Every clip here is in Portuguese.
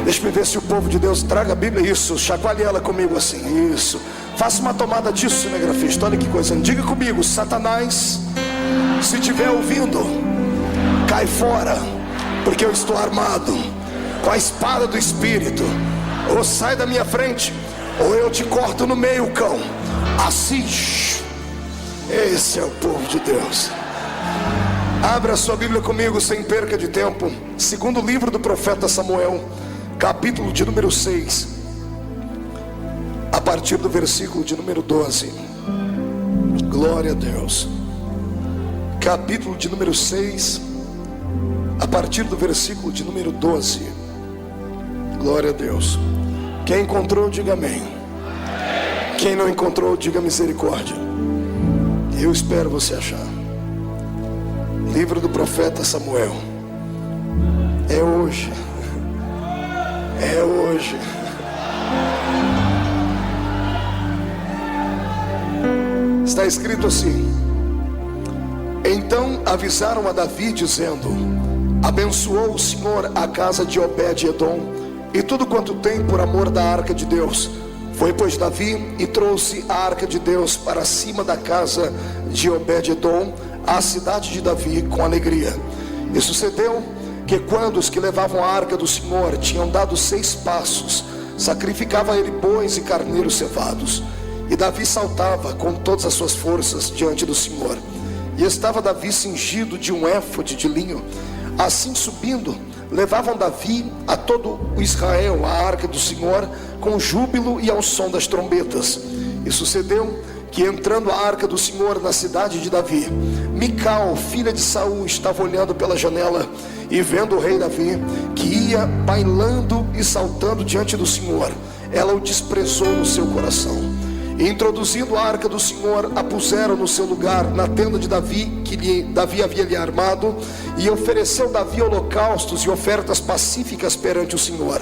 Deixa eu ver se o povo de Deus traga a Bíblia. Isso, chacoalhe ela comigo assim. Isso, faça uma tomada disso, cinegrafista. Olha que coisa, diga comigo: Satanás, se estiver ouvindo, cai fora, porque eu estou armado com a espada do Espírito. Ou sai da minha frente, ou eu te corto no meio, cão. Assim. Esse é o povo de Deus. Abra sua Bíblia comigo sem perca de tempo. Segundo livro do profeta Samuel, capítulo de número 6, a partir do versículo de número 12. Glória a Deus. Capítulo de número 6, a partir do versículo de número 12. Glória a Deus. Quem encontrou, diga amém. Quem não encontrou, diga misericórdia. Eu espero você achar. Livro do profeta Samuel. É hoje. É hoje. Está escrito assim: então avisaram a Davi dizendo: abençoou o Senhor a casa de Obed-edom e tudo quanto tem por amor da arca de Deus. Foi pois Davi e trouxe a arca de Deus para cima da casa de Obed-edom, à cidade de Davi, com alegria. E sucedeu que quando os que levavam a arca do Senhor tinham dado 6 passos, sacrificava ele bois e carneiros cevados. E Davi saltava com todas as suas forças diante do Senhor. E estava Davi cingido de um éfode de linho. Assim subindo, levavam Davi a todo o Israel a arca do Senhor com júbilo e ao som das trombetas. E sucedeu que, entrando a arca do Senhor na cidade de Davi, Mical, filha de Saul, estava olhando pela janela, e vendo o rei Davi, que ia bailando e saltando diante do Senhor, ela o desprezou no seu coração. E introduzindo a arca do Senhor, a puseram no seu lugar na tenda de Davi, que Davi havia lhe armado. E ofereceu Davi holocaustos e ofertas pacíficas perante o Senhor.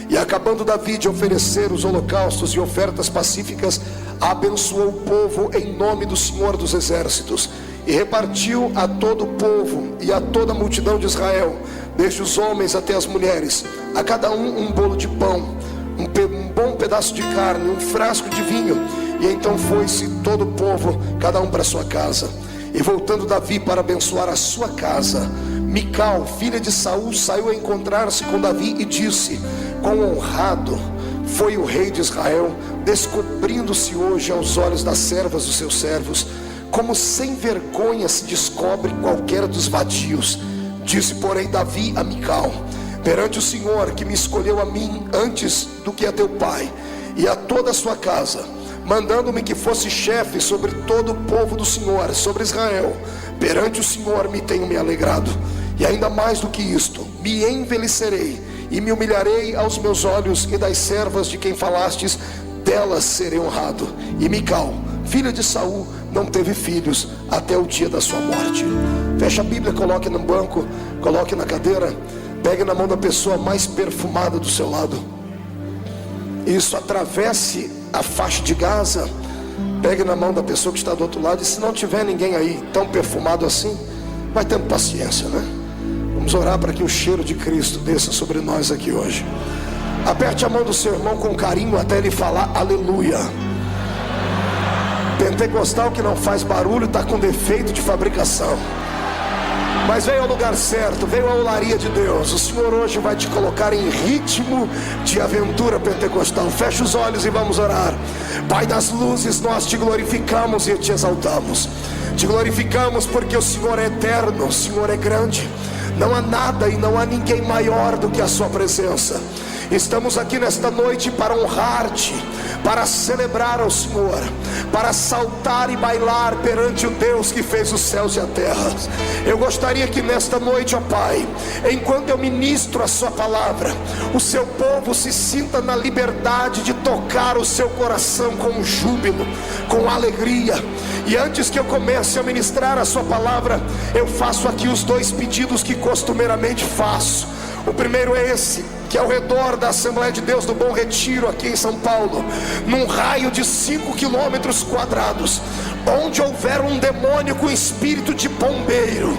E acabando Davi de oferecer os holocaustos e ofertas pacíficas, abençoou o povo em nome do Senhor dos exércitos, e repartiu a todo o povo e a toda a multidão de Israel, desde os homens até as mulheres, a cada um bolo de pão, um bom pedaço de carne, um frasco de vinho. E então foi-se todo o povo, cada um para sua casa. E voltando Davi para abençoar a sua casa, Mical, filha de Saul, saiu a encontrar-se com Davi e disse: quão honrado foi o rei de Israel, descobrindo-se hoje aos olhos das servas dos seus servos, como sem vergonha se descobre qualquer dos vadios. Disse porém Davi a Mical: perante o Senhor, que me escolheu a mim antes do que a teu pai e a toda a sua casa, mandando-me que fosse chefe sobre todo o povo do Senhor, sobre Israel, perante o Senhor me tenho me alegrado. E ainda mais do que isto, me envelhecerei e me humilharei aos meus olhos, e das servas de quem falastes, delas serei honrado. E Mical, filha de Saul, não teve filhos até o dia da sua morte. Feche a Bíblia, coloque no banco, coloque na cadeira, pegue na mão da pessoa mais perfumada do seu lado. Isso, atravesse a faixa de Gaza, pegue na mão da pessoa que está do outro lado. E se não tiver ninguém aí tão perfumado assim, vai tendo paciência, né? Vamos orar para que o cheiro de Cristo desça sobre nós aqui hoje. Aperte a mão do seu irmão com carinho até ele falar aleluia. Pentecostal que não faz barulho está com defeito de fabricação, mas veio ao lugar certo, veio à olaria de Deus. O Senhor hoje vai te colocar em ritmo de aventura pentecostal. Feche os olhos e vamos orar. Pai das luzes, nós te glorificamos e te exaltamos. Te glorificamos porque o Senhor é eterno, o Senhor é grande. Não há nada e não há ninguém maior do que a sua presença. Estamos aqui nesta noite para honrar-te, para celebrar ao Senhor, para saltar e bailar perante o Deus que fez os céus e a terra. Eu gostaria que nesta noite, ó Pai, enquanto eu ministro a sua palavra, o seu povo se sinta na liberdade de tocar o seu coração com júbilo, com alegria. E antes que eu comece a ministrar a sua palavra, eu faço aqui os 2 pedidos que costumeiramente faço. O primeiro é esse, que ao redor da Assembleia de Deus do Bom Retiro, aqui em São Paulo, num raio de 5 quilômetros quadrados, Onde houver um demônio com espírito de pombeiro,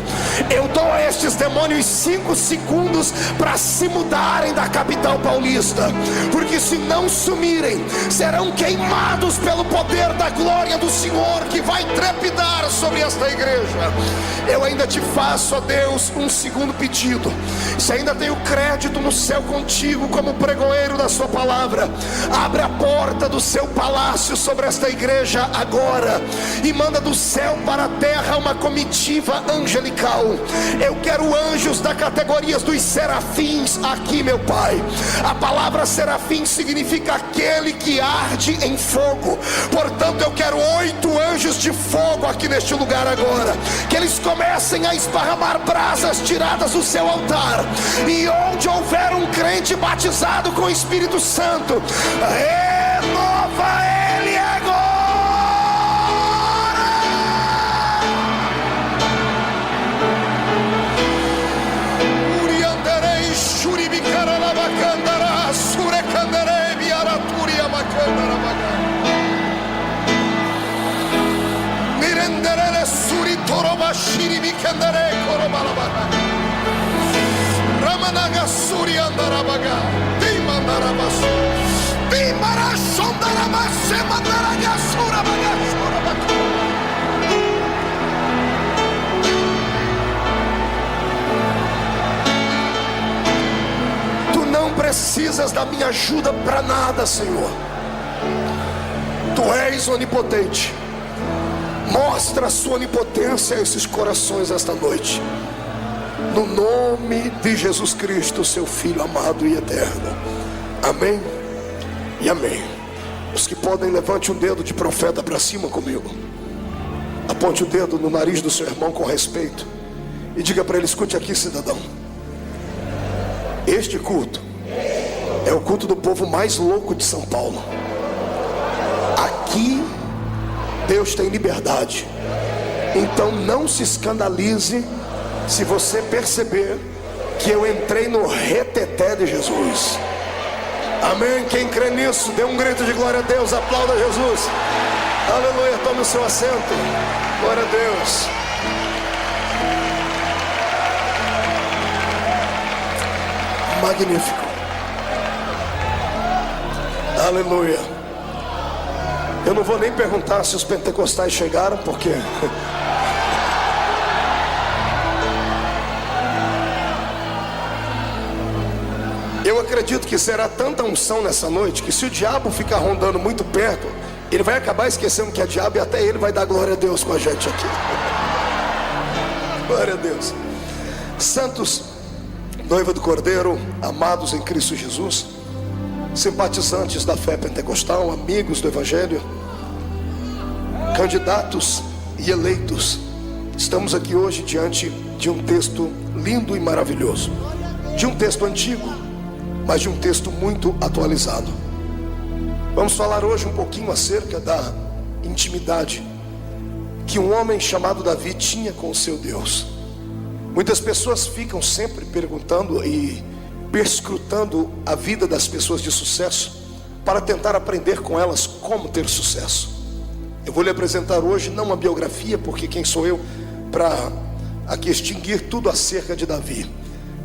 eu dou a estes demônios 5 segundos para se mudarem da capital paulista, porque se não sumirem, serão queimados pelo poder da glória do Senhor, que vai trepidar sobre esta igreja. Eu ainda te faço, ó Deus, um segundo pedido. Se ainda tenho crédito no céu contigo como pregoeiro da sua palavra, abre a porta do seu palácio sobre esta igreja agora, e manda do céu para a terra uma comitiva angelical. Eu quero anjos da categoria dos serafins aqui, meu Pai. A palavra serafim significa aquele que arde em fogo. Portanto, eu quero 8 anjos de fogo aqui neste lugar agora, que eles comecem a esparramar brasas tiradas do seu altar, e onde houver um crente batizado com o Espírito Santo, renova ele agora. Tu não precisas da minha ajuda para nada, Senhor. Tu és onipotente. Mostra a sua onipotência a esses corações esta noite, no nome de Jesus Cristo, seu Filho amado e eterno. Amém e amém. Os que podem, levante um dedo de profeta para cima comigo. Aponte o dedo no nariz do seu irmão com respeito e diga para ele: escute aqui, cidadão. Este culto é o culto do povo mais louco de São Paulo. Aqui Deus tem liberdade. Então não se escandalize se você perceber que eu entrei no reteté de Jesus. Amém? Quem crê nisso, dê um grito de glória a Deus, aplauda Jesus. Aleluia, tome o seu assento. Glória a Deus. Magnífico. Aleluia. Eu não vou nem perguntar se os pentecostais chegaram, porque eu acredito que será tanta unção nessa noite, que se o diabo ficar rondando muito perto, ele vai acabar esquecendo que é diabo, e até ele vai dar glória a Deus com a gente aqui. Glória a Deus. Santos, noiva do Cordeiro, amados em Cristo Jesus, simpatizantes da fé pentecostal, amigos do Evangelho, candidatos e eleitos, estamos aqui hoje diante de um texto lindo e maravilhoso, de um texto antigo, mas de um texto muito atualizado. Vamos falar hoje um pouquinho acerca da intimidade que um homem chamado Davi tinha com o seu Deus. Muitas pessoas ficam sempre perguntando e perscrutando a vida das pessoas de sucesso para tentar aprender com elas como ter sucesso. Eu vou lhe apresentar hoje não uma biografia, porque quem sou eu para aqui extinguir tudo acerca de Davi,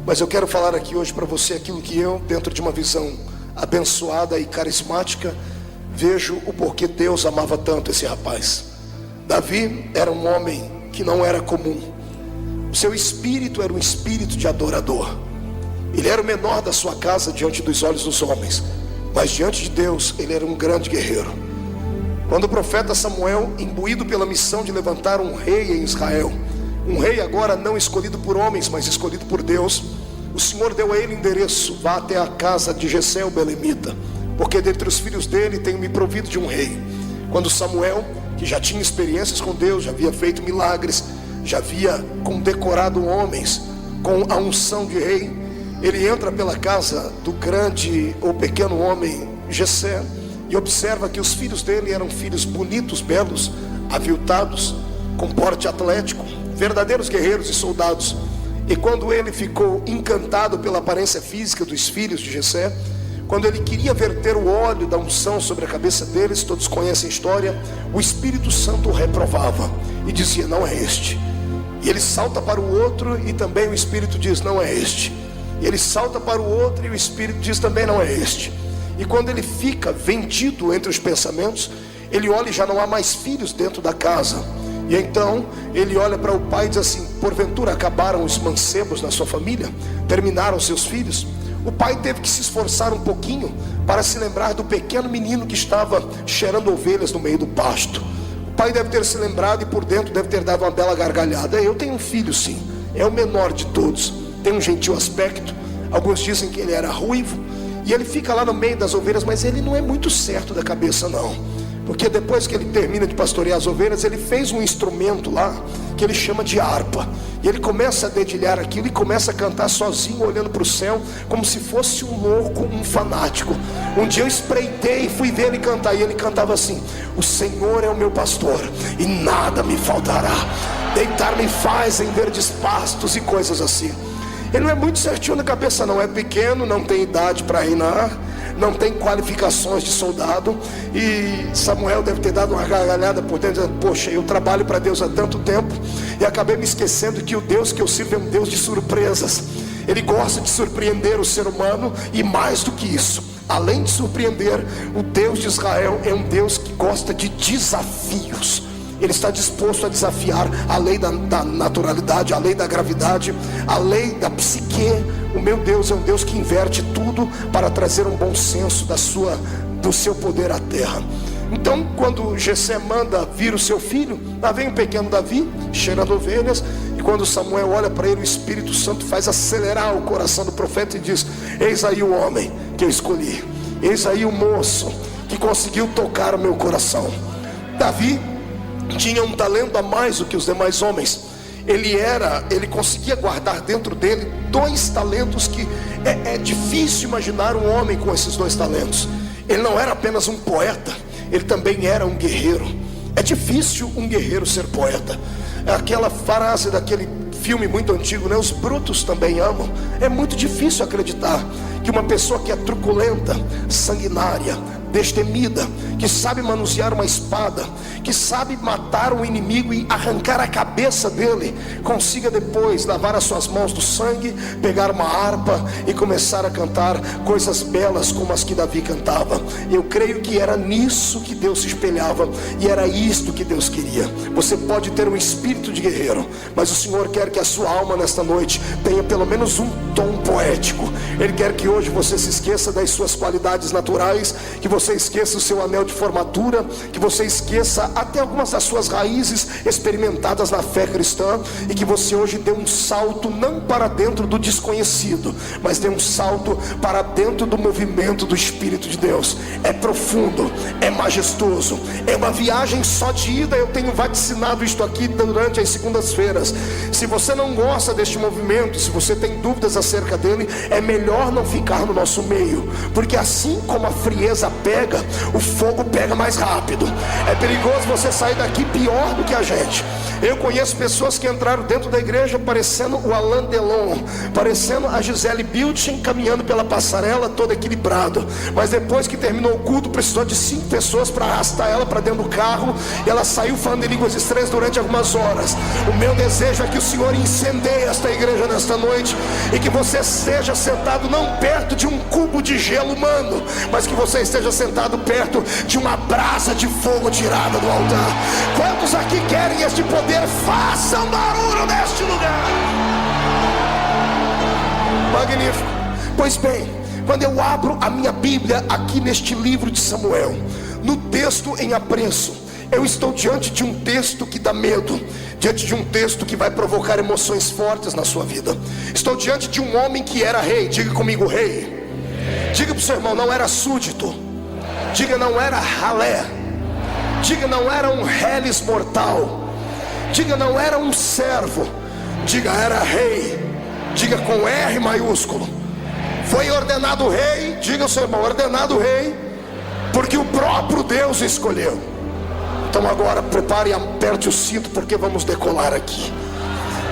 mas eu quero falar aqui hoje para você aquilo que eu, dentro de uma visão abençoada e carismática, vejo o porquê Deus amava tanto esse rapaz. Davi era um homem que não era comum. O seu espírito era um espírito de adorador. Ele era o menor da sua casa diante dos olhos dos homens, mas diante de Deus ele era um grande guerreiro. Quando o profeta Samuel, imbuído pela missão de levantar um rei em Israel, um rei agora não escolhido por homens, mas escolhido por Deus, o Senhor deu a ele endereço: vá até a casa de Jessé o belemita, porque dentre os filhos dele tenho me provido de um rei. Quando Samuel, que já tinha experiências com Deus, já havia feito milagres, já havia condecorado homens com a unção de rei, ele entra pela casa do grande ou pequeno homem Jessé e observa que os filhos dele eram filhos bonitos, belos, aviltados, com porte atlético, verdadeiros guerreiros e soldados. E quando ele ficou encantado pela aparência física dos filhos de Jessé, quando ele queria verter o óleo da unção sobre a cabeça deles, todos conhecem a história, o Espírito Santo o reprovava e dizia: não é este. E ele salta para o outro e também o Espírito diz: não é este. E ele salta para o outro e o Espírito diz: também não é este. E quando ele fica vendido entre os pensamentos, ele olha e já não há mais filhos dentro da casa. E então ele olha para o pai e diz assim: porventura acabaram os mancebos na sua família? Terminaram seus filhos? O pai teve que se esforçar um pouquinho para se lembrar do pequeno menino que estava cheirando ovelhas no meio do pasto. O pai deve ter se lembrado e por dentro deve ter dado uma bela gargalhada. Eu tenho um filho, sim, é o menor de todos, tem um gentil aspecto. Alguns dizem que ele era ruivo. E ele fica lá no meio das ovelhas, mas ele não é muito certo da cabeça não, porque depois que ele termina de pastorear as ovelhas, ele fez um instrumento lá que ele chama de harpa. E ele começa a dedilhar aquilo e começa a cantar sozinho, olhando para o céu, como se fosse um louco, um fanático. Um dia eu espreitei e fui ver ele cantar, e ele cantava assim: o Senhor é o meu pastor e nada me faltará, deitar-me faz em verdes pastos e coisas assim. Ele não é muito certinho na cabeça não, é pequeno, não tem idade para reinar, não tem qualificações de soldado. E Samuel deve ter dado uma gargalhada por dentro, dizendo: poxa, eu trabalho para Deus há tanto tempo e acabei me esquecendo que o Deus que eu sirvo é um Deus de surpresas. Ele gosta de surpreender o ser humano, e mais do que isso, além de surpreender, o Deus de Israel é um Deus que gosta de desafios. Ele está disposto a desafiar a lei da naturalidade, a lei da gravidade, a lei da psique. O meu Deus é um Deus que inverte tudo para trazer um bom senso do seu poder à terra. Então, quando Jessé manda vir o seu filho, lá vem o pequeno Davi, cheirando ovelhas. E quando Samuel olha para ele, o Espírito Santo faz acelerar o coração do profeta e diz: eis aí o homem que eu escolhi, eis aí o moço que conseguiu tocar o meu coração. Davi tinha um talento a mais do que os demais homens. Ele conseguia guardar dentro dele 2 talentos que é difícil imaginar um homem com esses 2 talentos. Ele não era apenas um poeta, ele também era um guerreiro. É difícil um guerreiro ser poeta. É aquela frase daquele filme muito antigo, né? Os brutos também amam. É muito difícil acreditar que uma pessoa que é truculenta, sanguinária, destemida, que sabe manusear uma espada, que sabe matar um inimigo e arrancar a cabeça dele, consiga depois lavar as suas mãos do sangue, pegar uma harpa e começar a cantar coisas belas como as que Davi cantava. Eu creio que era nisso que Deus se espelhava, e era isto que Deus queria. Você pode ter um espírito de guerreiro, mas o Senhor quer que a sua alma nesta noite tenha pelo menos um tom poético. Ele quer que hoje você se esqueça das suas qualidades naturais, que você esqueça o seu anel de formatura, que você esqueça até algumas das suas raízes experimentadas na fé cristã, e que você hoje dê um salto não para dentro do desconhecido, mas dê um salto para dentro do movimento do Espírito de Deus. É profundo, é majestoso, é uma viagem só de ida. Eu tenho vaticinado isto aqui durante as segundas-feiras. Se você não gosta deste movimento, se você tem dúvidas acerca dele, é melhor não ficar no nosso meio, porque assim como a frieza pega, o fogo pega mais rápido. É perigoso você sair daqui pior do que a gente. Eu conheço pessoas que entraram dentro da igreja parecendo o Alain Delon, parecendo a Gisele Bündchen, caminhando pela passarela todo equilibrado, mas depois que terminou o culto precisou de 5 pessoas para arrastar ela para dentro do carro, e ela saiu falando em línguas estranhas durante algumas horas. O meu desejo é que o Senhor incendeie esta igreja nesta noite, e que você seja sentado não perto de um cubo de gelo humano, mas que você esteja sentado perto de uma brasa de fogo tirada do altar. Quantos aqui querem este poder? Façam barulho neste lugar. Magnífico. Pois bem, quando eu abro a minha Bíblia aqui neste livro de Samuel, no texto em apreço, eu estou diante de um texto que dá medo, diante de um texto que vai provocar emoções fortes na sua vida. Estou diante de um homem que era rei. Diga comigo, rei. Diga para o seu irmão, não era súdito. Diga, não era ralé. Diga, não era um reles mortal. Diga, não era um servo. Diga, era rei. Diga com R maiúsculo. Foi ordenado rei. Diga ao seu irmão, ordenado rei, porque o próprio Deus escolheu. Então agora prepare e aperte o cinto, porque vamos decolar aqui.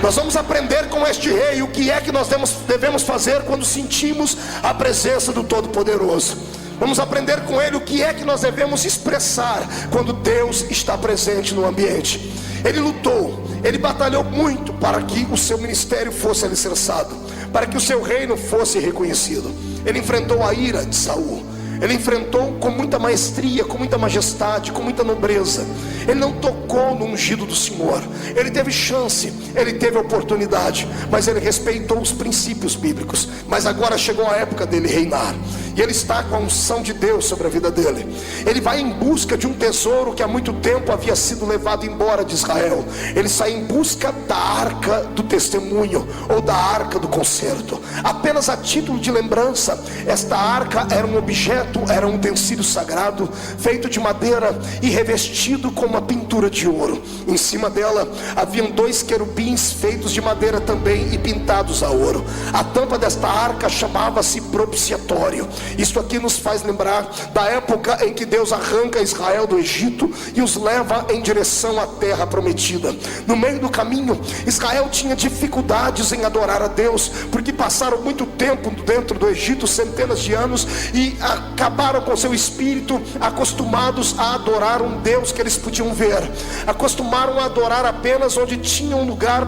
Nós vamos aprender com este rei o que é que nós devemos fazer quando sentimos a presença do Todo-Poderoso. Vamos aprender com ele o que é que nós devemos expressar quando Deus está presente no ambiente. Ele lutou, ele batalhou muito para que o seu ministério fosse alicerçado, para que o seu reino fosse reconhecido. Ele enfrentou a ira de Saul. Ele enfrentou com muita maestria, com muita majestade, com muita nobreza. Ele não tocou no ungido do Senhor. Ele teve chance, ele teve oportunidade, mas ele respeitou os princípios bíblicos. Mas agora chegou a época dele reinar, e ele está com a unção de Deus sobre a vida dele. Ele vai em busca de um tesouro que há muito tempo havia sido levado embora de Israel. Ele sai em busca da arca do testemunho, ou da arca do concerto. Apenas a título de lembrança, esta arca era um objeto, era um utensílio sagrado, feito de madeira e revestido com uma pintura de ouro. Em cima dela haviam 2 querubins feitos de madeira também e pintados a ouro. A tampa desta arca chamava-se propiciatório. Isso aqui nos faz lembrar da época em que Deus arranca Israel do Egito e os leva em direção à terra prometida. No meio do caminho, Israel tinha dificuldades em adorar a Deus, porque passaram muito tempo dentro do Egito, centenas de anos, e acabaram com seu espírito acostumados a adorar um Deus que eles podiam ver. Acostumaram a adorar apenas onde tinha um lugar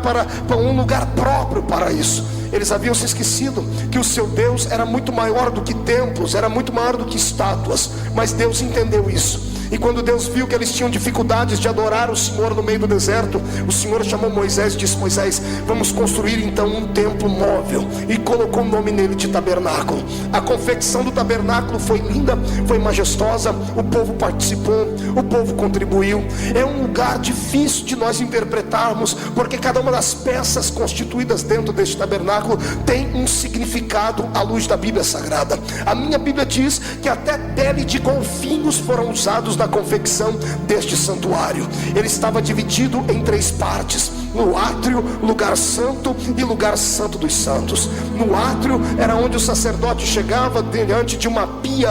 próprio para isso. Eles haviam se esquecido que o seu Deus era muito maior do que templos, era muito maior do que estátuas. Mas Deus entendeu isso. E quando Deus viu que eles tinham dificuldades de adorar o Senhor no meio do deserto, o Senhor chamou Moisés e disse: Moisés, vamos construir então um templo móvel. E colocou o nome nele de tabernáculo. A confecção do tabernáculo foi linda, foi majestosa. O povo participou, o povo contribuiu. É um lugar difícil de nós interpretarmos, porque cada uma das peças constituídas dentro deste tabernáculo tem um significado à luz da Bíblia Sagrada. A minha Bíblia diz que até pele de golfinhos foram usados na confecção deste santuário. Ele estava dividido em 3 partes: no átrio, lugar santo e lugar santo dos santos. No átrio era onde o sacerdote chegava diante de uma pia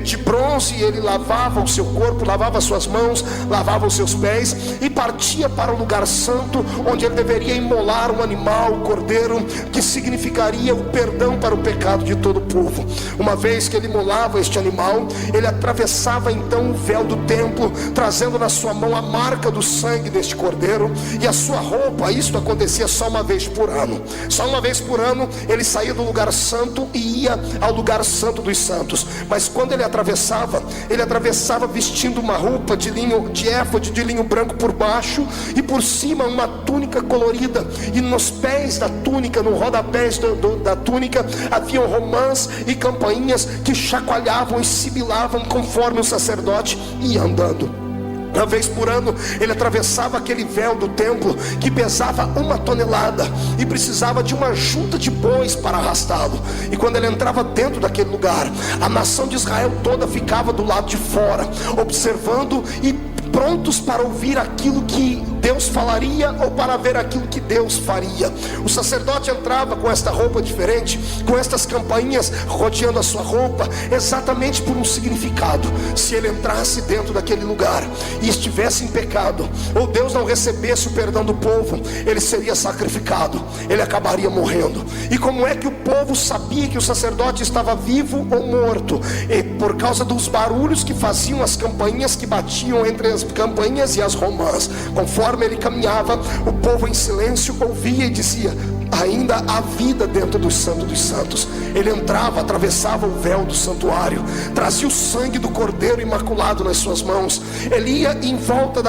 de bronze, e ele lavava o seu corpo, lavava suas mãos, lavava os seus pés, e partia para o lugar santo, onde ele deveria imolar um animal, o cordeiro, que significaria o perdão para o pecado de todo o povo. Uma vez que ele imolava este animal, ele atravessava então o véu do templo, trazendo na sua mão a marca do sangue deste cordeiro, e a sua roupa. Isso acontecia só uma vez por ano. Só uma vez por ano ele saía do lugar santo e ia ao lugar santo dos santos. Mas quando ele atravessava vestindo uma roupa de linho, de éfode de linho branco por baixo, e por cima uma túnica colorida. E nos pés da túnica, no rodapés da túnica, haviam romãs e campainhas que chacoalhavam e sibilavam conforme o sacerdote ia andando. Uma vez por ano ele atravessava aquele véu do templo, que pesava 1 tonelada, e precisava de uma junta de bois para arrastá-lo. E quando ele entrava dentro daquele lugar, a nação de Israel toda ficava do lado de fora, observando e prontos para ouvir aquilo que Deus falaria, ou para ver aquilo que Deus faria. O sacerdote entrava com esta roupa diferente, com estas campainhas rodeando a sua roupa, exatamente por um significado. Se ele entrasse dentro daquele lugar e estivesse em pecado, ou Deus não recebesse o perdão do povo, ele seria sacrificado, ele acabaria morrendo. E como é que o povo sabia que o sacerdote estava vivo ou morto? E por causa dos barulhos que faziam as campainhas, que batiam entre as campainhas e as romãs. Conforme ele caminhava, o povo em silêncio ouvia e dizia: ainda há vida dentro do Santo dos Santos. Ele entrava, atravessava o véu do santuário, trazia o sangue do cordeiro imaculado nas suas mãos. Ele ia em volta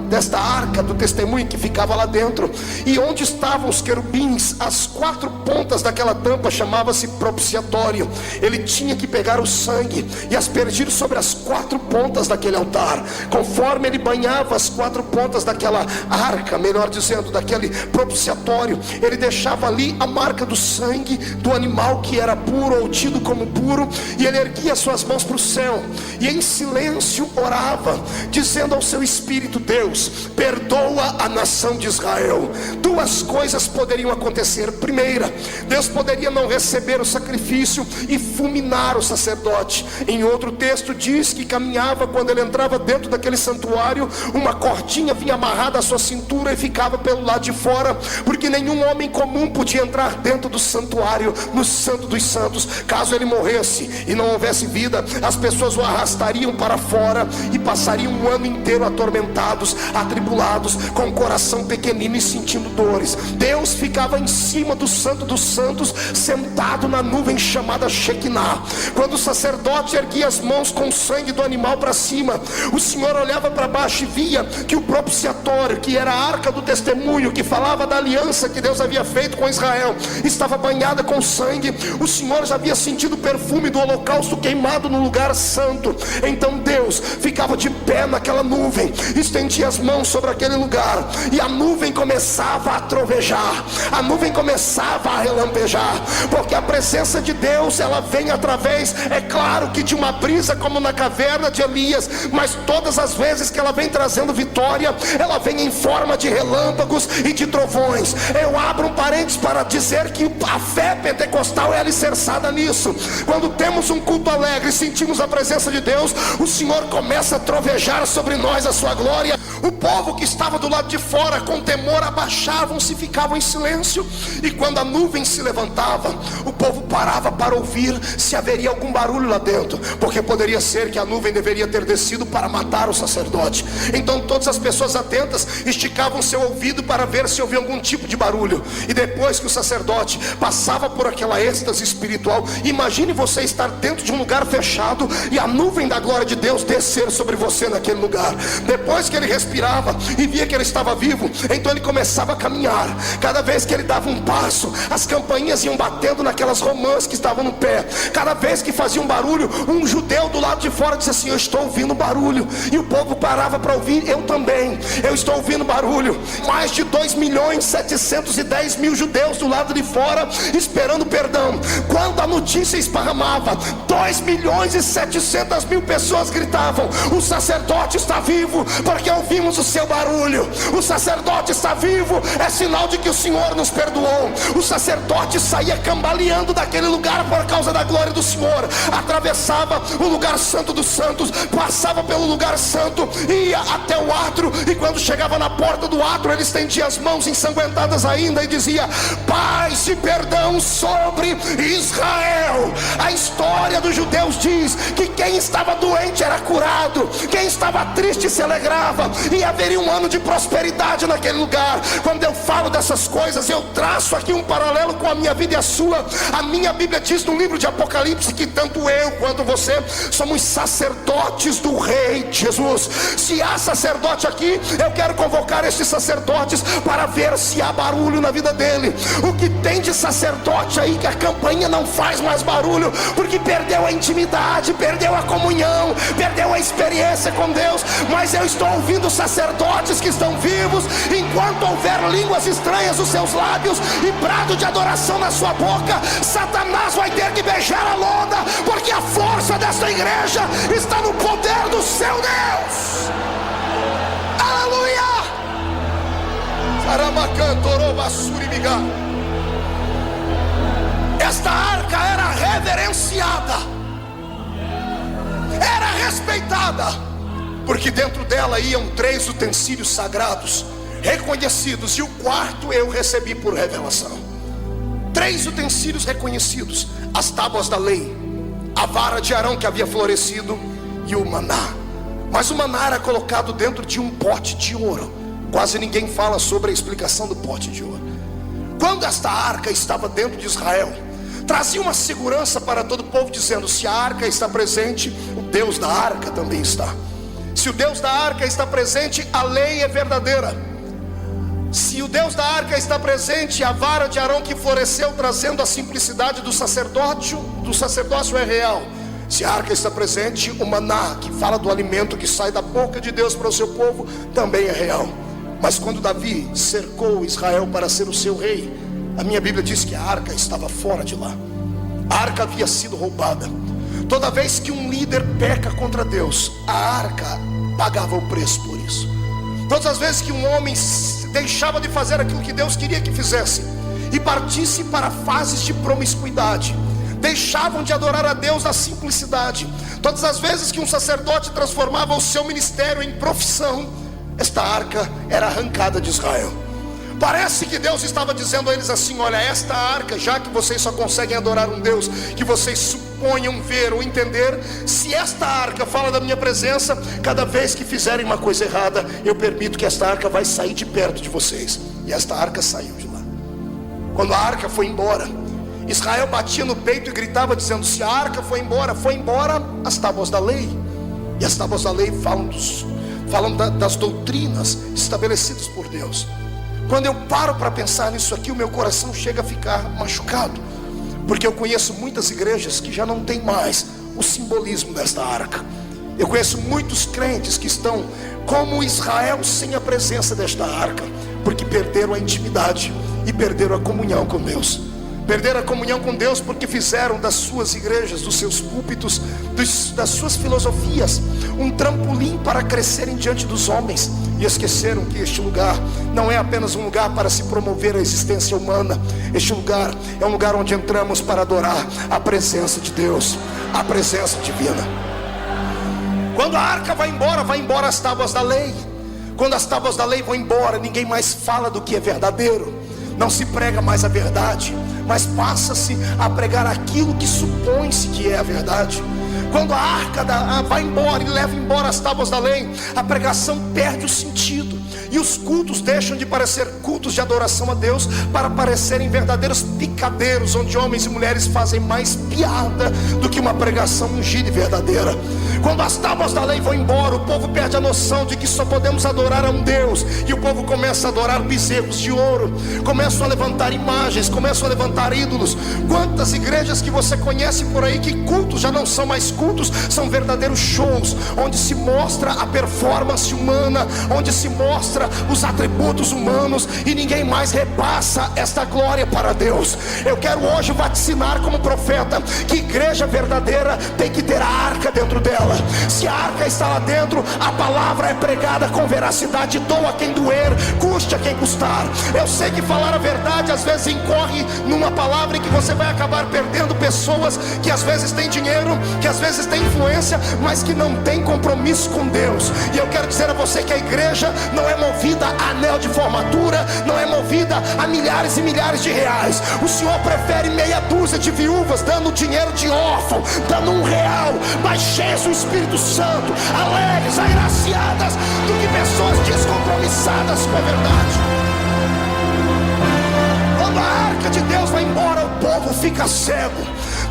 desta arca do testemunho que ficava lá dentro. E onde estavam os querubins, as 4 pontas daquela tampa chamava-se propiciatório. Ele tinha que pegar o sangue e aspergir sobre as 4 pontas daquele altar. Conforme ele banhava as 4 pontas daquela arca, melhor dizendo, daquele propiciatório, santuário, ele deixava ali a marca do sangue do animal que era puro ou tido como puro, e ele erguia suas mãos para o céu e em silêncio orava, dizendo ao seu espírito: Deus, perdoa a nação de Israel. Duas coisas poderiam acontecer. Primeira, Deus poderia não receber o sacrifício e fulminar o sacerdote. Em outro texto diz que caminhava, quando ele entrava dentro daquele santuário, uma cordinha vinha amarrada à sua cintura e ficava pelo lado de fora, porque nenhum homem comum podia entrar dentro do santuário, no Santo dos Santos. Caso ele morresse e não houvesse vida, as pessoas o arrastariam para fora e passariam um ano inteiro atormentados, atribulados, com o coração pequenino e sentindo dores. Deus ficava em cima do Santo dos Santos, sentado na nuvem chamada Shekinah. Quando o sacerdote erguia as mãos com o sangue do animal para cima, o Senhor olhava para baixo e via que o propiciatório, que era a arca do testemunho, que falava da aliança que Deus havia feito com Israel, estava banhada com sangue. O Senhor já havia sentido o perfume do holocausto queimado no lugar santo. Então Deus ficava de pé naquela nuvem, estendia as mãos sobre aquele lugar, e a nuvem começava a trovejar, a nuvem começava a relampejar, porque a presença de Deus, ela vem através, é claro que de uma brisa, como na caverna de Elias, mas todas as vezes que ela vem trazendo vitória, ela vem em forma de relâmpagos e de trovões. Eu abro um parênteses para dizer que a fé pentecostal é alicerçada nisso. Quando temos um culto alegre e sentimos a presença de Deus, o Senhor começa a trovejar sobre nós a sua glória. O povo que estava do lado de fora, com temor, abaixavam-se e ficavam em silêncio, e quando a nuvem se levantava, o povo parava para ouvir se haveria algum barulho lá dentro, porque poderia ser que a nuvem deveria ter descido para matar o sacerdote. Então todas as pessoas atentas esticavam seu ouvido para ver se havia algum tipo de barulho. E depois que o sacerdote passava por aquela êxtase espiritual, imagine você estar dentro de um lugar fechado e a nuvem da glória de Deus descer sobre você naquele lugar. Depois que ele respirava e via que ele estava vivo, então ele começava a caminhar. Cada vez que ele dava um passo, as campainhas iam batendo naquelas romãs que estavam no pé. Cada vez que fazia um barulho, um judeu do lado de fora disse assim: eu estou ouvindo barulho. E o povo parava para ouvir. Eu também, eu estou ouvindo barulho. Mais de 2.710.000 judeus do lado de fora esperando perdão. Quando a notícia esparramava, 2.700.000 pessoas gritavam: o sacerdote está vivo, porque ouvimos o seu barulho. O sacerdote está vivo, é sinal de que o Senhor nos perdoou. O sacerdote saía cambaleando daquele lugar por causa da glória do Senhor, atravessava o lugar santo dos santos, passava pelo lugar santo, ia até o átrio, e quando chegava na porta do átrio, ele estendia as mãos ensanguentadas ainda e dizia: paz e perdão sobre Israel. A história dos judeus diz que quem estava doente era curado, quem estava triste se alegrava, e haveria um ano de prosperidade naquele lugar. Quando eu falo dessas coisas, eu traço aqui um paralelo com a minha vida e a sua. A minha Bíblia diz no livro de Apocalipse que tanto eu quanto você somos sacerdotes do Rei Jesus. Se há sacerdote aqui, eu quero convocar esses sacerdotes para ver se há barulho na vida dele. O que tem de sacerdote aí que a campainha não faz mais barulho, porque perdeu a intimidade, perdeu a comunhão, perdeu a experiência com Deus. Mas eu estou ouvindo sacerdotes que estão vivos, enquanto houver línguas estranhas nos seus lábios e brado de adoração na sua boca, Satanás vai ter que beijar a lona, porque a força desta igreja está no poder do seu Deus. Aleluia. Esta arca era reverenciada, era respeitada, porque dentro dela iam 3 utensílios sagrados reconhecidos, e o quarto eu recebi por revelação. 3 utensílios reconhecidos: as tábuas da lei, a vara de Arão que havia florescido e o maná. Mas o maná era colocado dentro de um pote de ouro. Quase ninguém fala sobre a explicação do pote de ouro. Quando esta arca estava dentro de Israel, trazia uma segurança para todo o povo, dizendo: se a arca está presente, o Deus da arca também está. Se o Deus da arca está presente, a lei é verdadeira. Se o Deus da arca está presente, a vara de Arão que floresceu, trazendo a simplicidade do sacerdócio é real. Se a arca está presente, o maná, que fala do alimento que sai da boca de Deus para o seu povo, também é real. Mas quando Davi cercou Israel para ser o seu rei, a minha Bíblia diz que a arca estava fora de lá. A arca havia sido roubada. Toda vez que um líder peca contra Deus, a arca pagava o preço por isso. Todas as vezes que um homem deixava de fazer aquilo que Deus queria que fizesse e partisse para fases de promiscuidade, deixavam de adorar a Deus na simplicidade. Todas as vezes que um sacerdote transformava o seu ministério em profissão, esta arca era arrancada de Israel. Parece que Deus estava dizendo a eles assim: olha, esta arca, já que vocês só conseguem adorar um Deus que vocês suponham ver ou entender, se esta arca fala da minha presença, cada vez que fizerem uma coisa errada, eu permito que esta arca vai sair de perto de vocês. E esta arca saiu de lá. Quando a arca foi embora, Israel batia no peito e gritava dizendo: se a arca foi embora as tábuas da lei. E as tábuas da lei falam das doutrinas estabelecidas por Deus. Quando eu paro para pensar nisso aqui, o meu coração chega a ficar machucado, porque eu conheço muitas igrejas que já não tem mais o simbolismo desta arca. Eu conheço muitos crentes que estão como Israel sem a presença desta arca, porque perderam a intimidade e perderam a comunhão com Deus. Perderam a comunhão com Deus porque fizeram das suas igrejas, dos seus púlpitos, das suas filosofias, um trampolim para crescerem diante dos homens. E esqueceram que este lugar não é apenas um lugar para se promover a existência humana. Este lugar é um lugar onde entramos para adorar a presença de Deus, a presença divina. Quando a arca vai embora as tábuas da lei. Quando as tábuas da lei vão embora, ninguém mais fala do que é verdadeiro. Não se prega mais a verdade, mas passa-se a pregar aquilo que supõe-se que é a verdade. Quando a arca vai embora e leva embora as tábuas da lei, a pregação perde o sentido. E os cultos deixam de parecer cultos de adoração a Deus para parecerem verdadeiros picadeiros, onde homens e mulheres fazem mais piada do que uma pregação ungida e verdadeira. Quando as tábuas da lei vão embora, o povo perde a noção de que só podemos adorar a um Deus. E o povo começa a adorar bezerros de ouro, começam a levantar imagens, começam a levantar ídolos. Quantas igrejas que você conhece por aí que cultos já não são mais cultos, são verdadeiros shows, onde se mostra a performance humana, onde se mostra os atributos humanos, e ninguém mais repassa esta glória para Deus. Eu quero hoje vaticinar como profeta que igreja verdadeira tem que ter a arca dentro dela. Se a arca está lá dentro, a palavra é pregada com veracidade, doa quem doer, custe a quem custar. Eu sei que falar a verdade às vezes incorre numa palavra em que você vai acabar perdendo pessoas que às vezes têm dinheiro, que às vezes têm influência, mas que não têm compromisso com Deus. E eu quero dizer a você que a igreja não é movida a anel de formatura, não é movida a milhares e milhares de reais. O Senhor prefere meia dúzia de viúvas dando dinheiro de órfão, dando R$1, mas cheias do Espírito Santo, alegres, agraciadas, do que pessoas descompromissadas com a verdade. Quando a arca de Deus vai embora, o povo fica cego,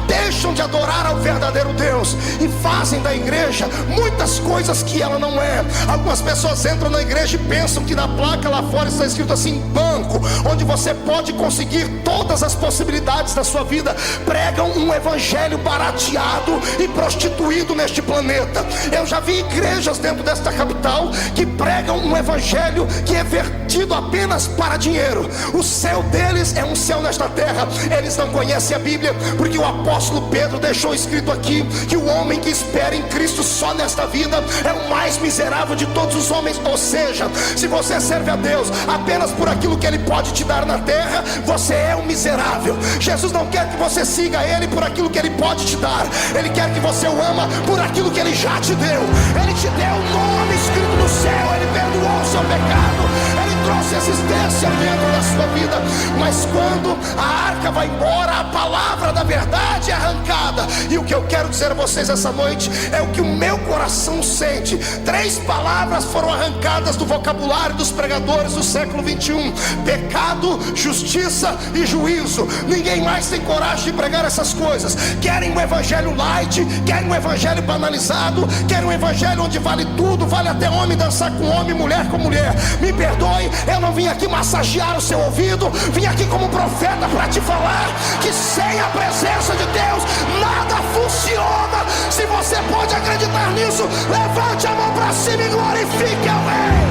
deixam de adorar ao verdadeiro Deus e fazem da igreja muitas coisas que ela não é. Algumas pessoas entram na igreja e pensam que na placa lá fora está escrito assim: banco, onde você pode conseguir todas as possibilidades da sua vida. Pregam um evangelho barateado e prostituído neste planeta. Eu já vi igrejas dentro desta capital que pregam um evangelho que é vertido apenas para dinheiro. O céu deles é um céu nesta terra. Eles não conhecem a Bíblia, porque o apóstolo Pedro deixou escrito aqui que o homem que espera em Cristo só nesta vida é o mais miserável de todos os homens. Ou seja, se você serve a Deus apenas por aquilo que Ele pode te dar na terra, você é um miserável. Jesus não quer que você siga Ele por aquilo que Ele pode te dar. Ele quer que você o ama por aquilo que Ele já te deu. Ele te deu um nome escrito no céu, Ele perdoou o seu pecado, Ele trouxe existência dentro da sua vida. Mas quando a arca vai embora, a palavra da verdade é arrancada. E o que eu quero dizer a vocês essa noite é o que o meu coração sente. 3 palavras foram arrancadas do vocabulário dos pregadores do século 21: pecado, justiça e juízo. Ninguém mais tem coragem de pregar essas coisas. Querem um evangelho light, querem um evangelho banalizado, querem um evangelho onde vale tudo, vale até homem dançar com homem, mulher com mulher. Me perdoe, eu não vim aqui massagear o seu ouvido, vim aqui como profeta para te falar que sem a presença de Deus nada funciona. Se você pode acreditar nisso, levante a mão para cima e glorifique ao Rei.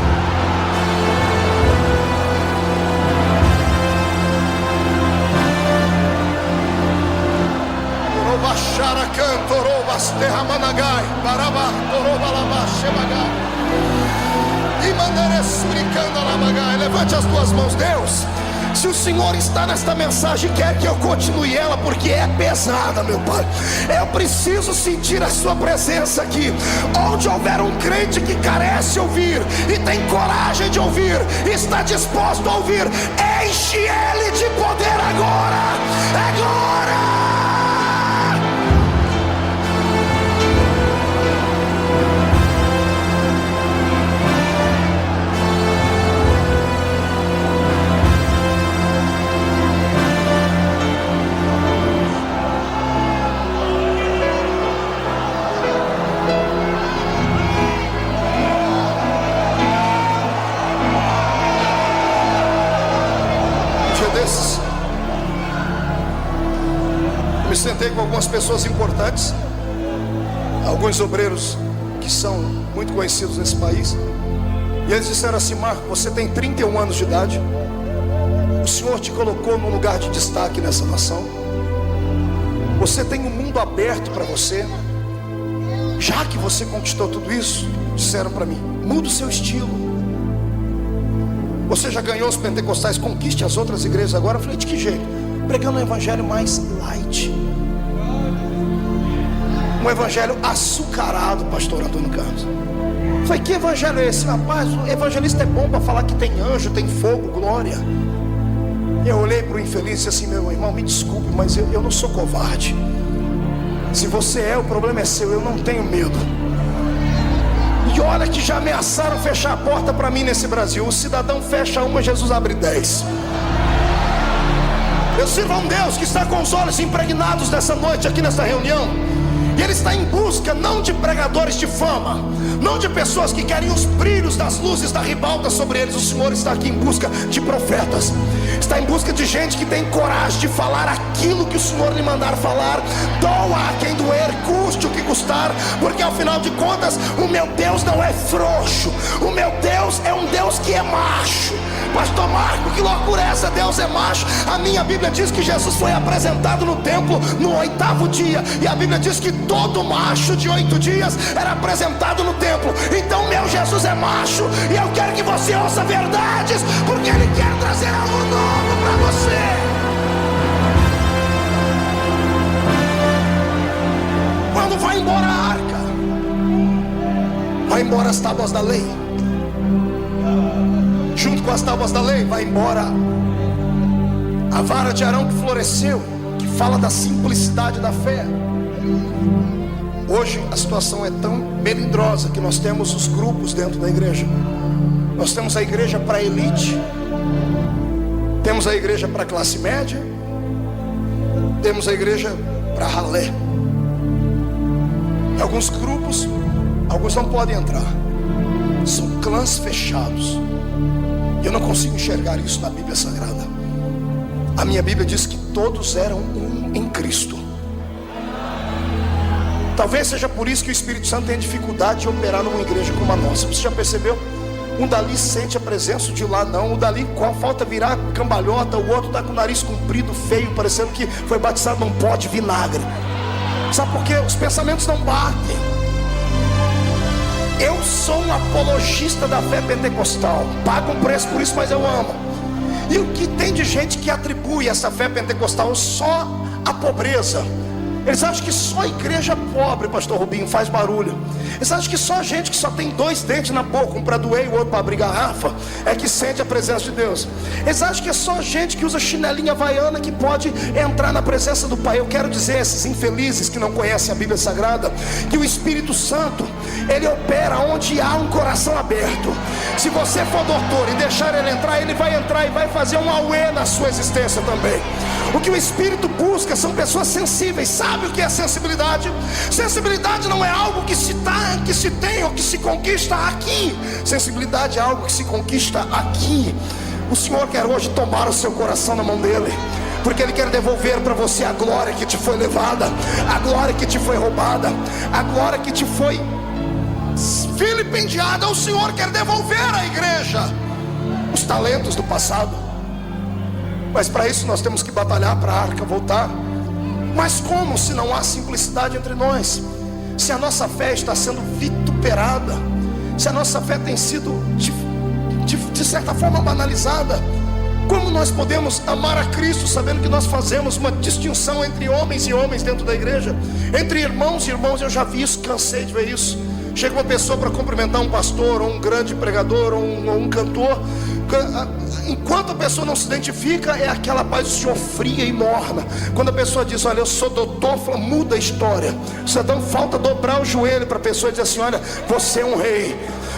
Levante as tuas mãos, Deus. Se o Senhor está nesta mensagem, quer que eu continue ela, porque é pesada, meu Pai. Eu preciso sentir a sua presença aqui. Onde houver um crente que carece ouvir e tem coragem de ouvir, está disposto a ouvir, enche ele de poder agora. Agora! Eu me sentei com algumas pessoas importantes, alguns obreiros que são muito conhecidos nesse país, e eles disseram assim: Marco, você tem 31 anos de idade, o Senhor te colocou num lugar de destaque nessa nação, você tem um mundo aberto para você. Já que você conquistou tudo isso, disseram para mim, muda o seu estilo. Você já ganhou os pentecostais, conquiste as outras igrejas agora. Eu falei, de que jeito? Pregando um evangelho mais light, um evangelho açucarado, pastor Antônio Carlos. Eu falei, que evangelho é esse? Rapaz, o evangelista é bom para falar que tem anjo, tem fogo, glória. Eu olhei para o infeliz e disse assim, meu irmão, me desculpe, mas eu não sou covarde. Se você é, o problema é seu, eu não tenho medo. E olha que já ameaçaram fechar a porta para mim nesse Brasil. O cidadão fecha uma, Jesus abre 10. Eu sirvo a um Deus que está com os olhos impregnados nessa noite aqui nessa reunião. E Ele está em busca não de pregadores de fama, não de pessoas que querem os brilhos das luzes da ribalta sobre eles. O Senhor está aqui em busca de profetas, está em busca de gente que tem coragem de falar aquilo que o Senhor lhe mandar falar. Doa a quem doer, custe o que custar, porque ao final de contas o meu Deus não é frouxo. O meu Deus é um Deus que é macho. Pastor Marco, que loucura é essa? Deus é macho. A minha Bíblia diz que Jesus foi apresentado no templo no 8º dia, e a Bíblia diz que todo macho de 8 dias era apresentado no templo. Então meu Jesus é macho, e eu quero que você ouça verdades, porque Ele quer trazer algo novo para você. Quando vai embora a arca, vai embora as tábuas da lei. Junto com as tábuas da lei, vai embora a vara de Arão que floresceu, que fala da simplicidade da fé. Hoje a situação é tão melindrosa que nós temos os grupos dentro da igreja. Nós temos a igreja para elite, temos a igreja para classe média, temos a igreja para ralé. Em alguns grupos, alguns não podem entrar, são clãs fechados. Eu não consigo enxergar isso na Bíblia Sagrada. A minha Bíblia diz que todos eram um em Cristo. Talvez seja por isso que o Espírito Santo tem dificuldade de operar numa igreja como a nossa. Você já percebeu? Um dali sente a presença, de lá não. Um dali falta virar cambalhota, o outro está com o nariz comprido, feio, parecendo que foi batizado num pó de vinagre. Sabe por quê? Os pensamentos não batem. Eu sou um apologista da fé pentecostal, pago um preço por isso, mas eu amo. E o que tem de gente que atribui essa fé pentecostal só à pobreza? Eles acham que só igreja pobre, pastor Rubinho, faz barulho. Eles acham que só gente que só tem 2 dentes na boca, um para doer e o outro para abrir garrafa, é que sente a presença de Deus. Eles acham que é só gente que usa chinelinha havaiana que pode entrar na presença do Pai. Eu quero dizer a esses infelizes que não conhecem a Bíblia Sagrada, que o Espírito Santo, Ele opera onde há um coração aberto. Se você for doutor e deixar Ele vai entrar e vai fazer um auê na sua existência também. O que o Espírito busca são pessoas sensíveis. Sabe o que é sensibilidade? Sensibilidade não é algo que se tem ou que se conquista aqui. Sensibilidade é algo que se conquista aqui. O Senhor quer hoje tomar o seu coração na mão dele, porque Ele quer devolver para você a glória que te foi levada, a glória que te foi roubada, a glória que te foi vilipendiada. O Senhor quer devolver à igreja os talentos do passado. Mas para isso nós temos que batalhar para a arca voltar. Mas como se não há simplicidade entre nós? Se a nossa fé está sendo vituperada, se a nossa fé tem sido de certa forma banalizada, como nós podemos amar a Cristo sabendo que nós fazemos uma distinção entre homens e homens dentro da igreja, entre irmãos e irmãos? Eu já vi isso, cansei de ver isso. Chega uma pessoa para cumprimentar um pastor, ou um grande pregador, ou um cantor. Enquanto a pessoa não se identifica, é aquela paz do Senhor fria e morna. Quando a pessoa diz: olha, eu sou doutor, fala, muda a história. Só dá falta dobrar o joelho para a pessoa e dizer assim: olha, você é um rei.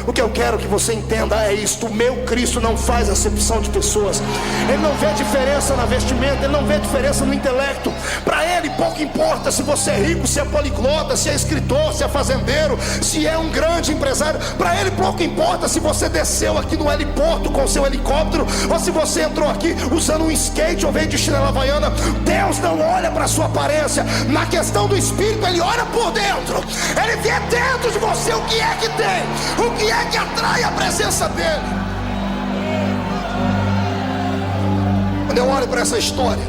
O que eu quero que você entenda é isto: o meu Cristo não faz acepção de pessoas. Ele não vê diferença na vestimenta, ele não vê diferença no intelecto. Para ele pouco importa se você é rico, se é poliglota, se é escritor, se é fazendeiro, se é um grande empresário. Para ele pouco importa se você desceu aqui no heliporto com seu helicóptero, ou se você entrou aqui usando um skate ou veio de chinela havaiana. Deus não olha para a sua aparência. Na questão do espírito, ele olha por dentro. Ele vê dentro de você o que é que tem, o que é que atrai a presença dele. Quando eu olho para essa história,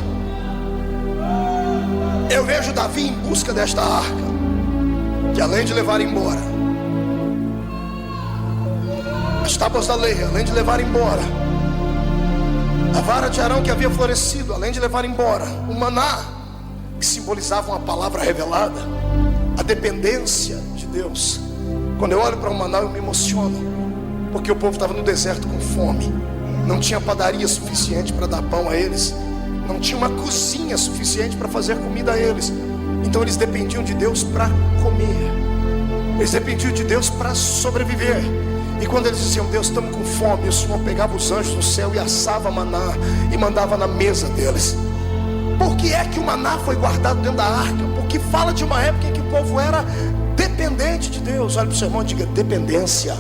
eu vejo Davi em busca desta arca, que além de levar embora as tábuas da lei, além de levar embora a vara de Arão que havia florescido, além de levar embora o maná, que simbolizava uma palavra revelada, a dependência de Deus. Quando eu olho para o maná, eu me emociono, porque o povo estava no deserto com fome. Não tinha padaria suficiente para dar pão a eles, não tinha uma cozinha suficiente para fazer comida a eles. Então eles dependiam de Deus para comer, eles dependiam de Deus para sobreviver. E quando eles diziam: Deus, estamos com fome, o Senhor pegava os anjos do céu e assava maná e mandava na mesa deles. Por que é que o maná foi guardado dentro da arca? Porque fala de uma época em que o povo era dependente de Deus. Olha para o seu irmão e diga: dependência.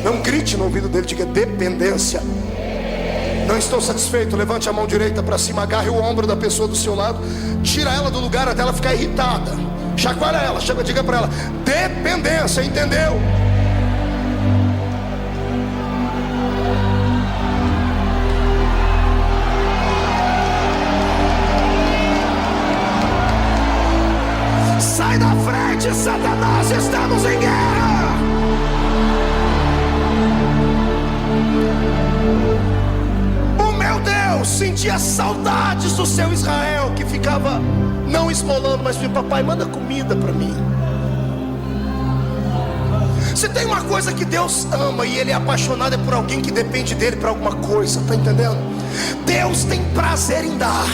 Não grite no ouvido dele, diga: dependência. Não estou satisfeito, levante a mão direita para cima, agarre o ombro da pessoa do seu lado, tira ela do lugar até ela ficar irritada, chacoalha ela, diga para ela: dependência, entendeu? Sai da frente, Satanás, estamos em guerra. O meu Deus sentia saudades do seu Israel, que ficava não esmolando, mas dizia: papai, manda comida para mim. Se tem uma coisa que Deus ama e Ele é apaixonado, é por alguém que depende dele para alguma coisa, tá entendendo? Deus tem prazer em dar.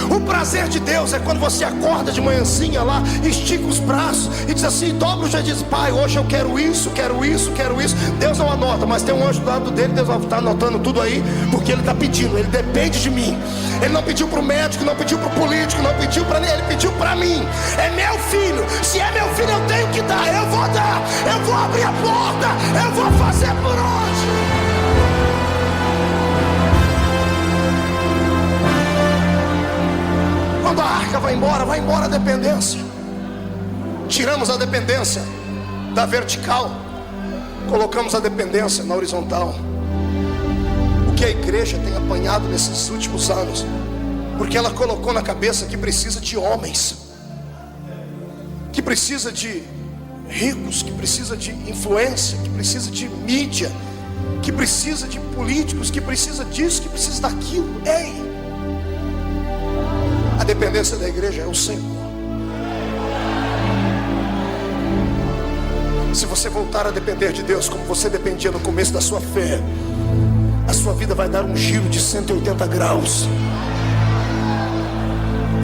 O prazer de Deus é quando você acorda de manhãzinha lá, estica os braços e diz assim, dobra o joelho e diz: pai, hoje eu quero isso, quero isso, quero isso. Deus não anota, mas tem um anjo do lado dele, Deus vai estar anotando tudo aí, porque Ele está pedindo, Ele depende de mim. Ele não pediu para o médico, não pediu para o político, não pediu para ninguém, Ele pediu para mim. É meu filho, se é meu filho eu tenho que dar, eu vou dar, eu vou abrir a porta, eu vou fazer por onde. Quando a arca vai embora a dependência. Tiramos a dependência da vertical, colocamos a dependência na horizontal. O que a igreja tem apanhado nesses últimos anos, porque ela colocou na cabeça que precisa de homens, que precisa de ricos, que precisa de influência, que precisa de mídia, que precisa de políticos, que precisa disso, que precisa daquilo. Ei! A dependência da igreja é o Senhor. Se você voltar a depender de Deus como você dependia no começo da sua fé, a sua vida vai dar um giro de 180 graus.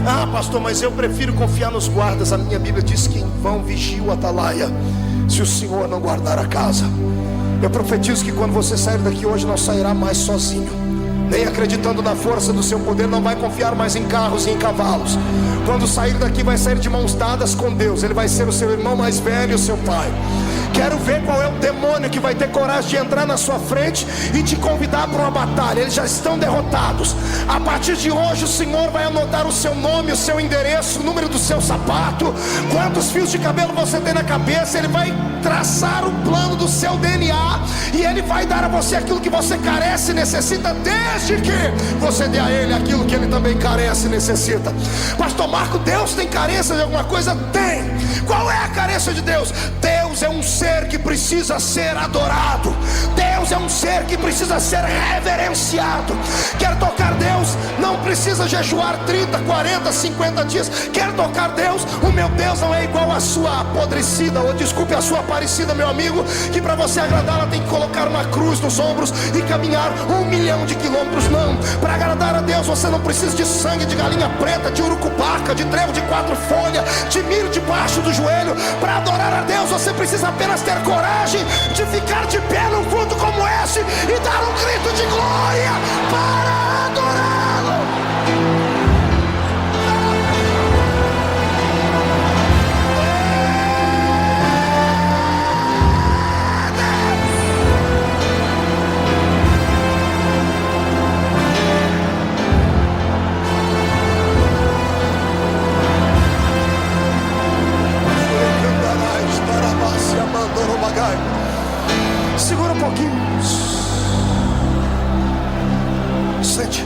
Ah, pastor, mas eu prefiro confiar nos guardas. A minha Bíblia diz que em vão vigia o atalaia, se o Senhor não guardar a casa. Eu profetizo que quando você sair daqui hoje, não sairá mais sozinho, nem acreditando na força do seu poder, não vai confiar mais em carros e em cavalos. Quando sair daqui, vai sair de mãos dadas com Deus. Ele vai ser o seu irmão mais velho, o seu pai, Quero ver qual é o demônio que vai ter coragem de entrar na sua frente e te convidar para uma batalha. Eles já estão derrotados. A partir de hoje o Senhor vai anotar o seu nome, o seu endereço, o número do seu sapato, quantos fios de cabelo você tem na cabeça. Ele vai traçar o plano do seu DNA e Ele vai dar a você aquilo que você carece e necessita, desde que você dê a Ele aquilo que Ele também carece e necessita. Pastor Marco, Deus tem carência de alguma coisa? Tem. Qual é a carência de Deus? Deus é um ser que precisa ser adorado. Deus é um ser que precisa ser reverenciado. Quer tocar Deus? Não precisa jejuar 30, 40, 50 dias. Quer tocar Deus? O meu Deus não é igual a sua apodrecida, ou desculpe, a sua parecida, meu amigo, que para você agradá-la tem que colocar uma cruz nos ombros e caminhar 1 milhão de quilômetros. Não, para agradar a Deus você não precisa de sangue de galinha preta, de urucubaca, de trevo de 4 folhas, de milho debaixo do joelho. Para adorar a Deus você precisa apenas ter coragem de ficar de pé num culto como esse e dar um grito de glória para adorá-lo. Segura um pouquinho. Sente.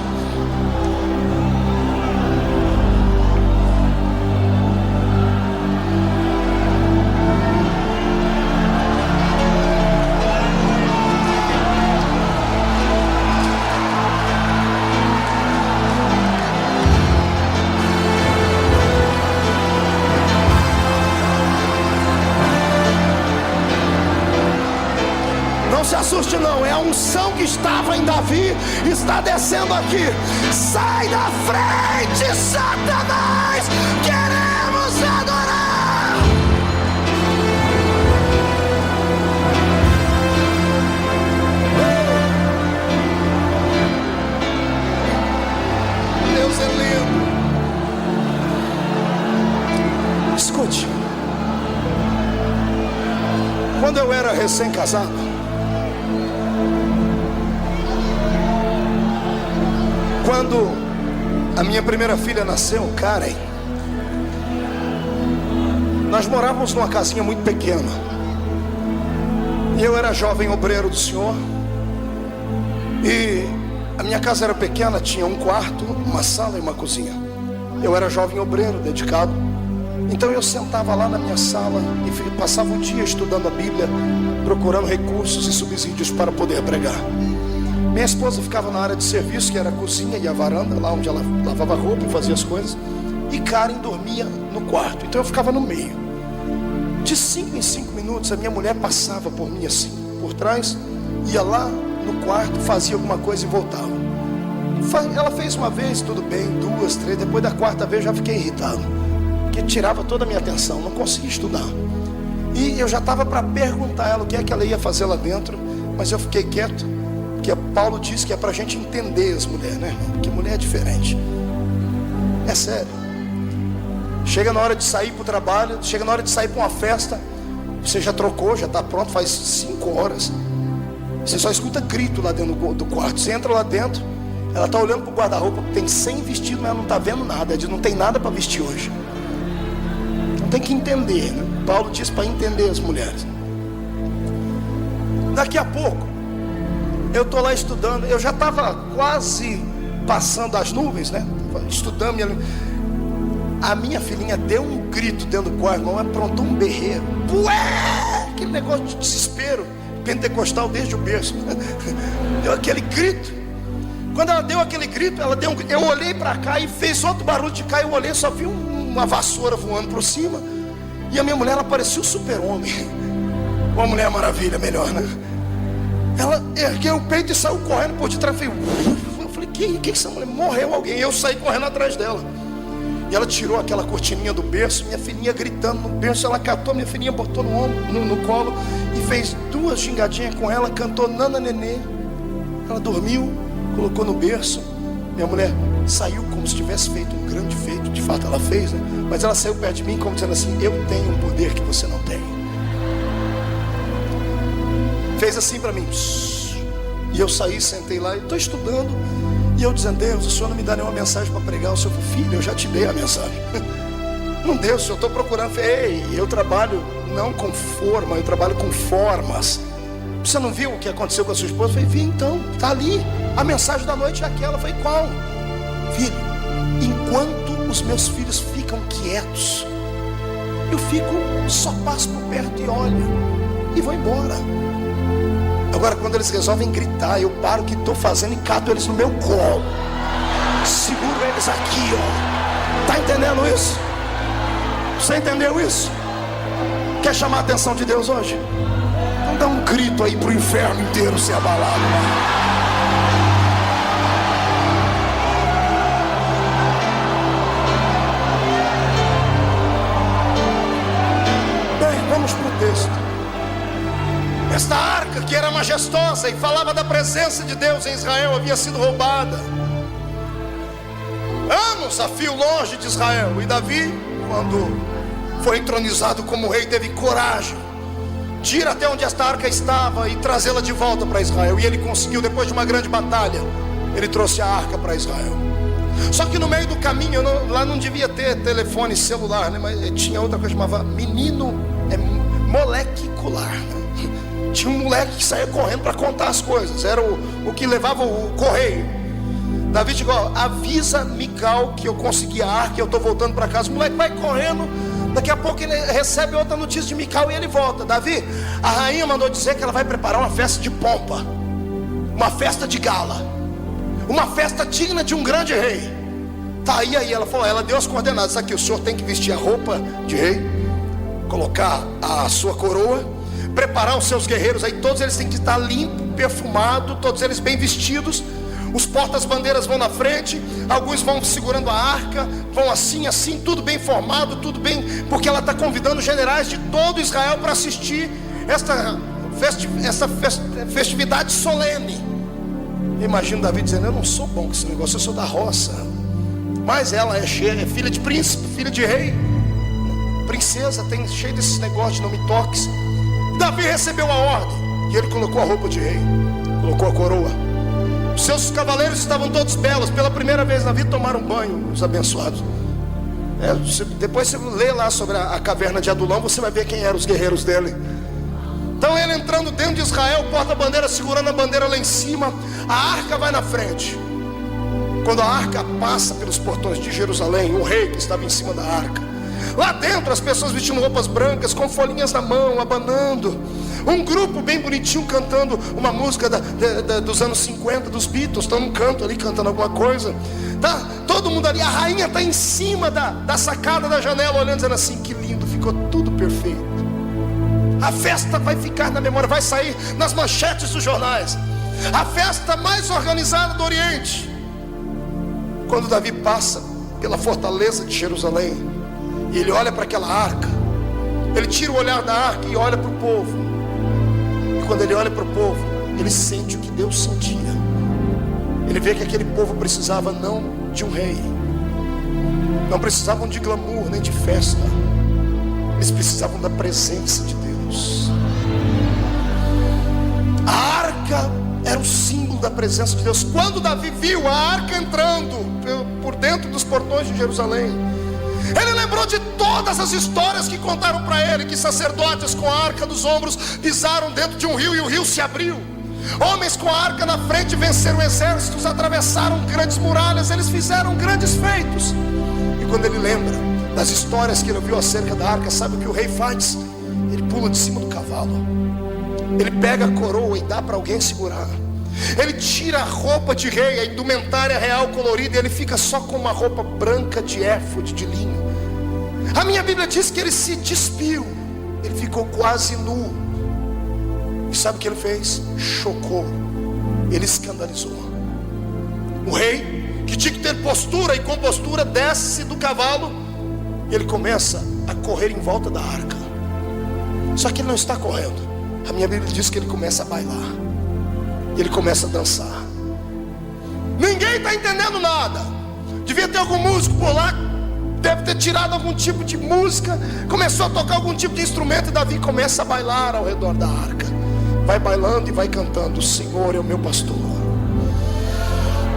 Não se assuste não, é a unção que estava em Davi, está descendo aqui. Sai da frente, Satanás, queremos adorar. Deus é lindo. Escute, quando eu era recém-casado, quando a minha primeira filha nasceu, Karen, nós morávamos numa casinha muito pequena. E eu era jovem obreiro do Senhor. E a minha casa era pequena, tinha um quarto, uma sala e uma cozinha. Eu era jovem obreiro, dedicado. Então eu sentava lá na minha sala e passava o dia estudando a Bíblia, procurando recursos e subsídios para poder pregar. Minha esposa ficava na área de serviço, que era a cozinha e a varanda, lá onde ela lavava roupa e fazia as coisas. E Karen dormia no quarto, então eu ficava no meio. De 5 em 5 minutos a minha mulher passava por mim assim, por trás, ia lá no quarto, fazia alguma coisa e voltava. Ela fez uma vez, tudo bem, 2, 3, depois da 4ª vez eu já fiquei irritado, porque tirava toda a minha atenção, não conseguia estudar. E eu já estava para perguntar a ela o que é que ela ia fazer lá dentro, mas eu fiquei quieto. Porque Paulo diz que é para a gente entender as mulheres, né, irmão? Porque mulher é diferente. É sério. Chega na hora de sair para o trabalho, chega na hora de sair para uma festa, você já trocou, já está pronto, faz 5 horas. Você só escuta grito lá dentro do quarto. Você entra lá dentro, ela está olhando para o guarda-roupa, tem 100 vestidos, mas ela não está vendo nada. Ela diz, não tem nada para vestir hoje. Então tem que entender, né? Paulo diz para entender as mulheres. Daqui a pouco eu estou lá estudando, eu já estava quase passando as nuvens, né? Estudando, a minha filhinha deu um grito dentro do quarto, irmão, aprontou um berreiro. Ué! Aquele negócio de desespero, pentecostal desde o berço. Deu aquele grito. Quando ela deu aquele grito, eu olhei para cá e fez outro barulho de cá, eu olhei, só vi uma vassoura voando por cima. E a minha mulher, ela parecia um super-homem. Uma Mulher Maravilha, melhor, né? Ela ergueu o peito e saiu correndo por detrás. Eu falei, que essa mulher? Morreu alguém. E eu saí correndo atrás dela. E ela tirou aquela cortininha do berço, minha filhinha gritando no berço. Ela catou minha filhinha, botou no ombro, no colo e fez 2 gingadinhas com ela, cantou Nana Nenê. Ela dormiu, colocou no berço. Minha mulher saiu como se tivesse feito um grande feito. De fato ela fez, né? Mas ela saiu perto de mim como dizendo assim, eu tenho um poder que você não tem. fez assim para mim. E eu saí, sentei lá e estou estudando. E eu dizendo: Deus, o Senhor não me dá nenhuma mensagem para pregar. O Senhor falou: filho, eu já te dei a mensagem. Não deu, Senhor, eu estou procurando. Ei, eu trabalho não com forma, eu trabalho com formas. Você não viu o que aconteceu com a sua esposa? Eu falei: vi, então, está ali. A mensagem da noite é aquela. Eu falei: qual? Filho, enquanto os meus filhos ficam quietos, eu só passo por perto e olho e vou embora. Agora, quando eles resolvem gritar, eu paro o que estou fazendo e cato eles no meu colo, seguro eles aqui, ó. Está entendendo isso? Você entendeu isso? Quer chamar a atenção de Deus hoje? Então dá um grito aí pro inferno inteiro ser abalado, Bem, vamos pro texto. Esta arca, que era majestosa e falava da presença de Deus em Israel, havia sido roubada. Anos a fio longe de Israel. E Davi, quando foi entronizado como rei, teve coragem de ir até onde esta arca estava e trazê-la de volta para Israel. E ele conseguiu, depois de uma grande batalha, ele trouxe a arca para Israel. Só que no meio do caminho, lá não devia ter telefone celular, né? Mas tinha outra coisa, chamava molecular, né? Tinha um moleque que saía correndo para contar as coisas. Era o que levava o correio. Davi disse: avisa Mical que eu consegui a arca e eu estou voltando para casa. O moleque vai correndo. Daqui a pouco ele recebe outra notícia de Mical e ele volta. Davi, a rainha mandou dizer que ela vai preparar uma festa de pompa, uma festa de gala, uma festa digna de um grande rei. Tá aí ela falou, ela deu as coordenadas. Aqui, o senhor tem que vestir a roupa de rei, colocar a sua coroa, preparar os seus guerreiros aí, todos eles têm que estar limpos, perfumados, todos eles bem vestidos. Os portas-bandeiras vão na frente, alguns vão segurando a arca, vão assim, tudo bem formado, tudo bem, porque ela está convidando generais de todo Israel para assistir essa festividade solene. Imagino Davi dizendo: eu não sou bom com esse negócio, eu sou da roça. Mas ela é filha de príncipe, filha de rei, princesa, tem cheio desses negócios de não me toques. Davi recebeu a ordem e ele colocou a roupa de rei, colocou a coroa. Seus cavaleiros estavam todos belos. Pela primeira vez na vida tomaram banho, os abençoados. Depois você lê lá sobre a caverna de Adulão, você vai ver quem eram os guerreiros dele. Então ele entrando dentro de Israel, porta-bandeira segurando a bandeira lá em cima, a arca vai na frente. Quando a arca passa pelos portões de Jerusalém, o rei que estava em cima da arca, lá dentro as pessoas vestindo roupas brancas, com folhinhas na mão, abanando. Um grupo bem bonitinho cantando uma música dos anos 50, dos Beatles. Estão num canto ali cantando alguma coisa. Tá todo mundo ali, a rainha está em cima da sacada da janela, olhando, dizendo assim: que lindo, ficou tudo perfeito. A festa vai ficar na memória, vai sair nas manchetes dos jornais. A festa mais organizada do Oriente. Quando Davi passa pela fortaleza de Jerusalém e ele olha para aquela arca, ele tira o olhar da arca e olha para o povo. E quando ele olha para o povo, ele sente o que Deus sentia. Ele vê que aquele povo precisava não de um rei, não precisavam de glamour nem de festa, eles precisavam da presença de Deus. A arca era o símbolo da presença de Deus. Quando Davi viu a arca entrando por dentro dos portões de Jerusalém, ele lembrou de todas as histórias que contaram para ele, que sacerdotes com a arca nos ombros pisaram dentro de um rio e o rio se abriu. Homens com a arca na frente venceram exércitos, atravessaram grandes muralhas, eles fizeram grandes feitos. E quando ele lembra das histórias que ele ouviu acerca da arca, sabe o que o rei faz? Ele pula de cima do cavalo, ele pega a coroa e dá para alguém segurar. Ele tira a roupa de rei, a indumentária real colorida, e ele fica só com uma roupa branca de éfode, de linho. A minha Bíblia diz que ele se despiu, ele ficou quase nu. E sabe o que ele fez? Chocou, ele escandalizou. O rei, que tinha que ter postura e compostura, desce do cavalo e ele começa a correr em volta da arca. Só que ele não está correndo. A minha Bíblia diz que ele começa a bailar, ele começa a dançar. Ninguém está entendendo nada. Devia ter algum músico por lá, deve ter tirado algum tipo de música, começou a tocar algum tipo de instrumento, e Davi começa a bailar ao redor da arca. vai bailando e vai cantando: o Senhor é o meu pastor,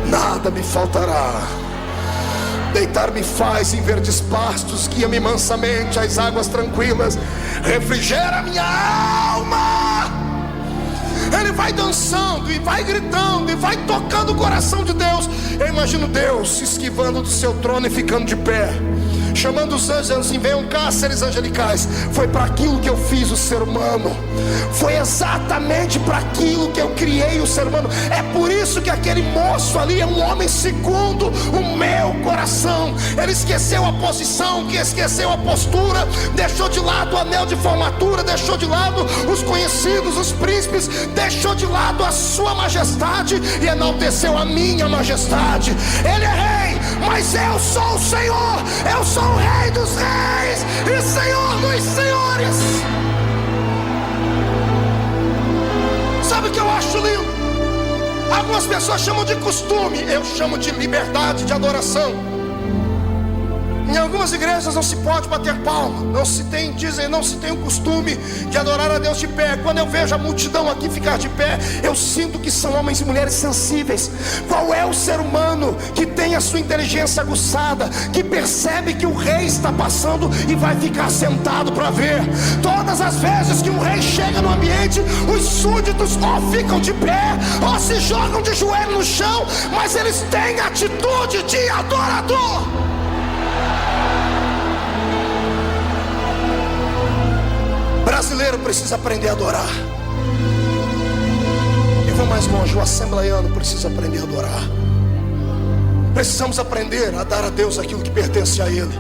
nada me faltará. Deitar-me faz em verdes pastos, guia-me mansamente às águas tranquilas, refrigera minha alma. Ele vai dançando e vai gritando e vai tocando o coração de Deus. Eu imagino Deus se esquivando do seu trono e ficando de pé, chamando os anjos, assim: venham cá, seres angelicais. Foi para aquilo que eu fiz o ser humano, foi exatamente para aquilo que eu criei o ser humano. É por isso que aquele moço ali é um homem segundo o meu coração. Ele esqueceu a posição, que esqueceu a postura, deixou de lado o anel de formatura, deixou de lado os conhecidos, os príncipes, deixou de lado a sua majestade e enalteceu a minha majestade. Ele é rei, mas eu sou o Senhor. Eu sou o Rei dos reis e Senhor dos senhores. Sabe o que eu acho lindo? Algumas pessoas chamam de costume, eu chamo de liberdade de adoração. Em algumas igrejas não se pode bater palma, não se tem o costume de adorar a Deus de pé. Quando eu vejo a multidão aqui ficar de pé, eu sinto que são homens e mulheres sensíveis. Qual é o ser humano que tem a sua inteligência aguçada, que percebe que o rei está passando e vai ficar sentado para ver? Todas as vezes que um rei chega no ambiente, os súditos ou ficam de pé ou se jogam de joelho no chão, mas eles têm atitude de adorador. Brasileiro precisa aprender a adorar. E vou mais longe, o assembleiano precisa aprender a adorar. Precisamos aprender a dar a Deus aquilo que pertence a Ele.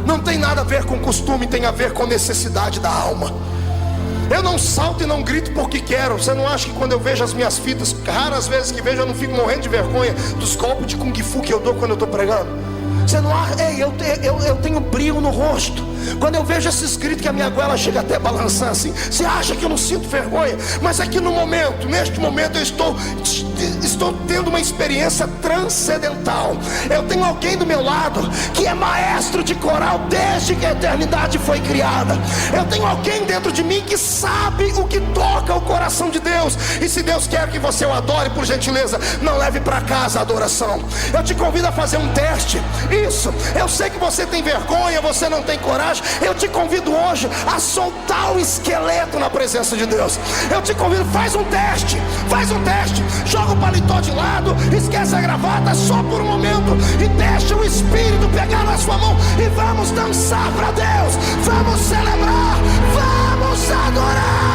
Não tem nada a ver com costume, tem a ver com necessidade da alma. Eu não salto e não grito porque quero. Você não acha que quando eu vejo as minhas fitas, raras vezes que vejo, eu não fico morrendo de vergonha dos golpes de Kung Fu que eu dou quando eu estou pregando? Você não acha? Ei, eu tenho brilho no rosto. Quando eu vejo esses gritos que a minha goela chega até a balançar assim, você acha que eu não sinto vergonha? Mas aqui no momento, neste momento, eu estou tendo uma experiência transcendental. Eu tenho alguém do meu lado que é maestro de coral desde que a eternidade foi criada. Eu tenho alguém dentro de mim que sabe o que toca o coração de Deus. E se Deus quer que você o adore, por gentileza, não leve para casa a adoração. Eu te convido a fazer um teste. Isso, eu sei que você tem vergonha, você não tem coragem. Eu te convido hoje a soltar o esqueleto na presença de Deus. Eu te convido, faz um teste. Joga o paletó de lado, esquece a gravata só por um momento e deixa o Espírito pegar na sua mão e vamos dançar para Deus. Vamos celebrar, vamos adorar.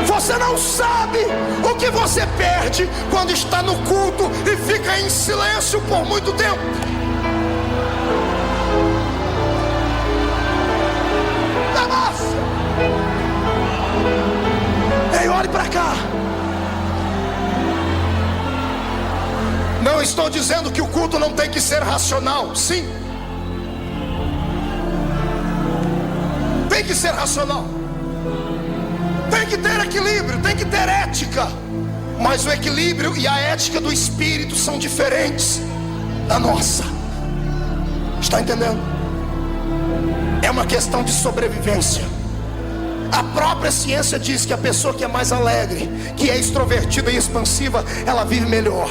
Você não sabe o que você perde quando está no culto e fica em silêncio por muito tempo. Ei, olhe para cá. Não estou dizendo que o culto não tem que ser racional. Sim, tem que ser racional. Tem que ter equilíbrio, tem que ter ética. Mas o equilíbrio e a ética do Espírito são diferentes da nossa. Está entendendo? É uma questão de sobrevivência. A própria ciência diz que a pessoa que é mais alegre, que é extrovertida e expansiva, ela vive melhor.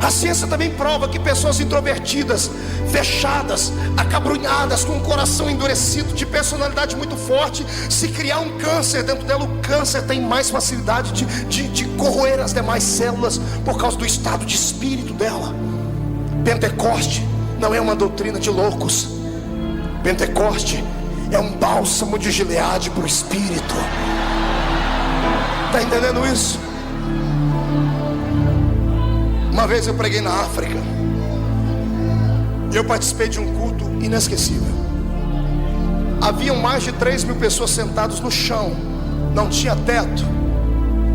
A ciência também prova que pessoas introvertidas, fechadas, acabrunhadas, com o coração endurecido, de personalidade muito forte, se criar um câncer dentro dela, o câncer tem mais facilidade de corroer as demais células por causa do estado de espírito dela. Pentecoste não é uma doutrina de loucos. Pentecoste é um bálsamo de Gileade para o espírito. Está entendendo isso? Uma vez eu preguei na África e eu participei de um culto inesquecível. Haviam mais de 3.000 pessoas sentadas no chão, não tinha teto.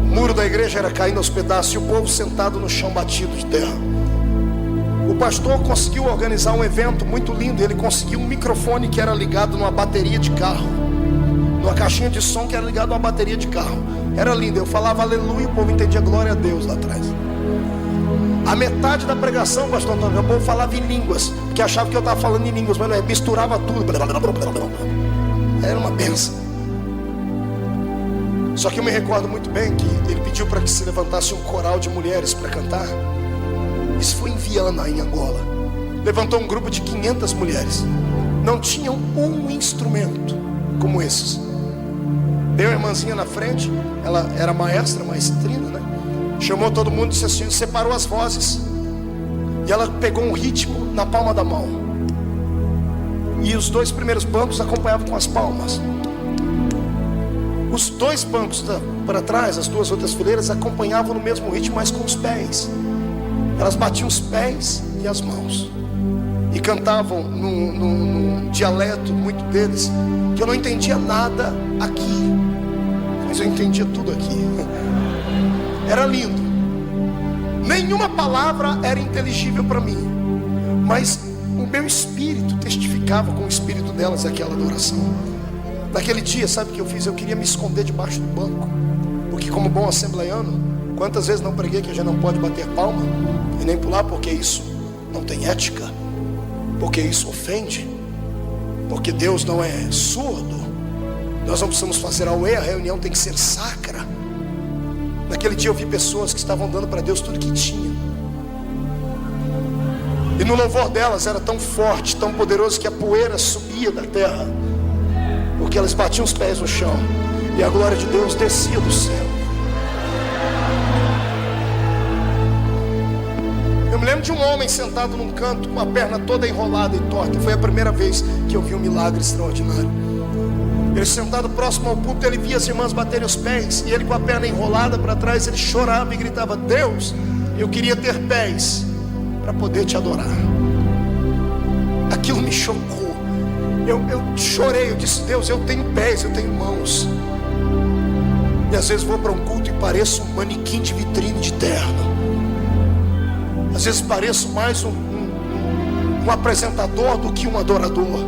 O muro da igreja era caindo aos pedaços e o povo sentado no chão batido de terra. O pastor conseguiu organizar um evento muito lindo. Ele conseguiu um microfone que era ligado numa bateria de carro, numa caixinha de som que era ligado numa bateria de carro. Era lindo, eu falava aleluia e o povo entendia glória a Deus lá atrás. A metade da pregação, pastor Antônio, o povo falava em línguas, porque achava que eu estava falando em línguas, mas não é, misturava tudo. Era uma benção. Só que eu me recordo muito bem que ele pediu para que se levantasse um coral de mulheres para cantar. Isso foi em Viana, em Angola. Levantou um grupo de 500 mulheres. Não tinham um instrumento como esses. Deu a irmãzinha na frente, ela era maestra, maestrina, né? Chamou todo mundo e disse assim, separou as vozes. E ela pegou um ritmo na palma da mão. E os 2 primeiros bancos acompanhavam com as palmas. Os 2 bancos para trás, as 2 outras fileiras, acompanhavam no mesmo ritmo, mas com os pés. Elas batiam os pés e as mãos. E cantavam num dialeto muito deles, que eu não entendia nada aqui, mas eu entendia tudo aqui. Era lindo. Nenhuma palavra era inteligível para mim, mas o meu espírito testificava com o espírito delas aquela adoração. Naquele dia, sabe o que eu fiz? Eu queria me esconder debaixo do banco, porque como bom assembleiano, quantas vezes não preguei que a gente não pode bater palma e nem pular, porque isso não tem ética, porque isso ofende, porque Deus não é surdo. Nós não precisamos fazer auê, a reunião tem que ser sacra. Naquele dia eu vi pessoas que estavam dando para Deus tudo que tinha. E no louvor delas era tão forte, tão poderoso, que a poeira subia da terra, porque elas batiam os pés no chão e a glória de Deus descia do céu. Eu me lembro de um homem sentado num canto com a perna toda enrolada e torta. Foi a primeira vez que eu vi um milagre extraordinário. Ele sentado próximo ao púlpito, ele via as irmãs baterem os pés, e ele com a perna enrolada para trás, ele chorava e gritava: Deus, eu queria ter pés para poder te adorar. Aquilo me chocou. Eu chorei, eu disse: Deus, eu tenho pés, eu tenho mãos. E às vezes vou para um culto e pareço um manequim de vitrine de terno. Às vezes pareço mais um apresentador do que um adorador.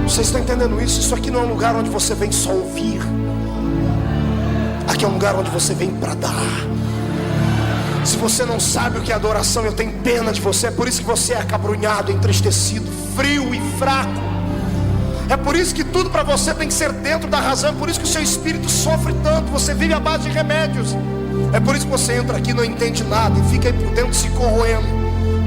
Vocês estão entendendo isso? Isso aqui não é um lugar onde você vem só ouvir. Aqui é um lugar onde você vem para dar. Se você não sabe o que é adoração, eu tenho pena de você. É por isso que você é acabrunhado, entristecido, frio e fraco. É por isso que tudo para você tem que ser dentro da razão. É por isso que o seu espírito sofre tanto. Você vive à base de remédios. É por isso que você entra aqui e não entende nada e fica aí por dentro se corroendo.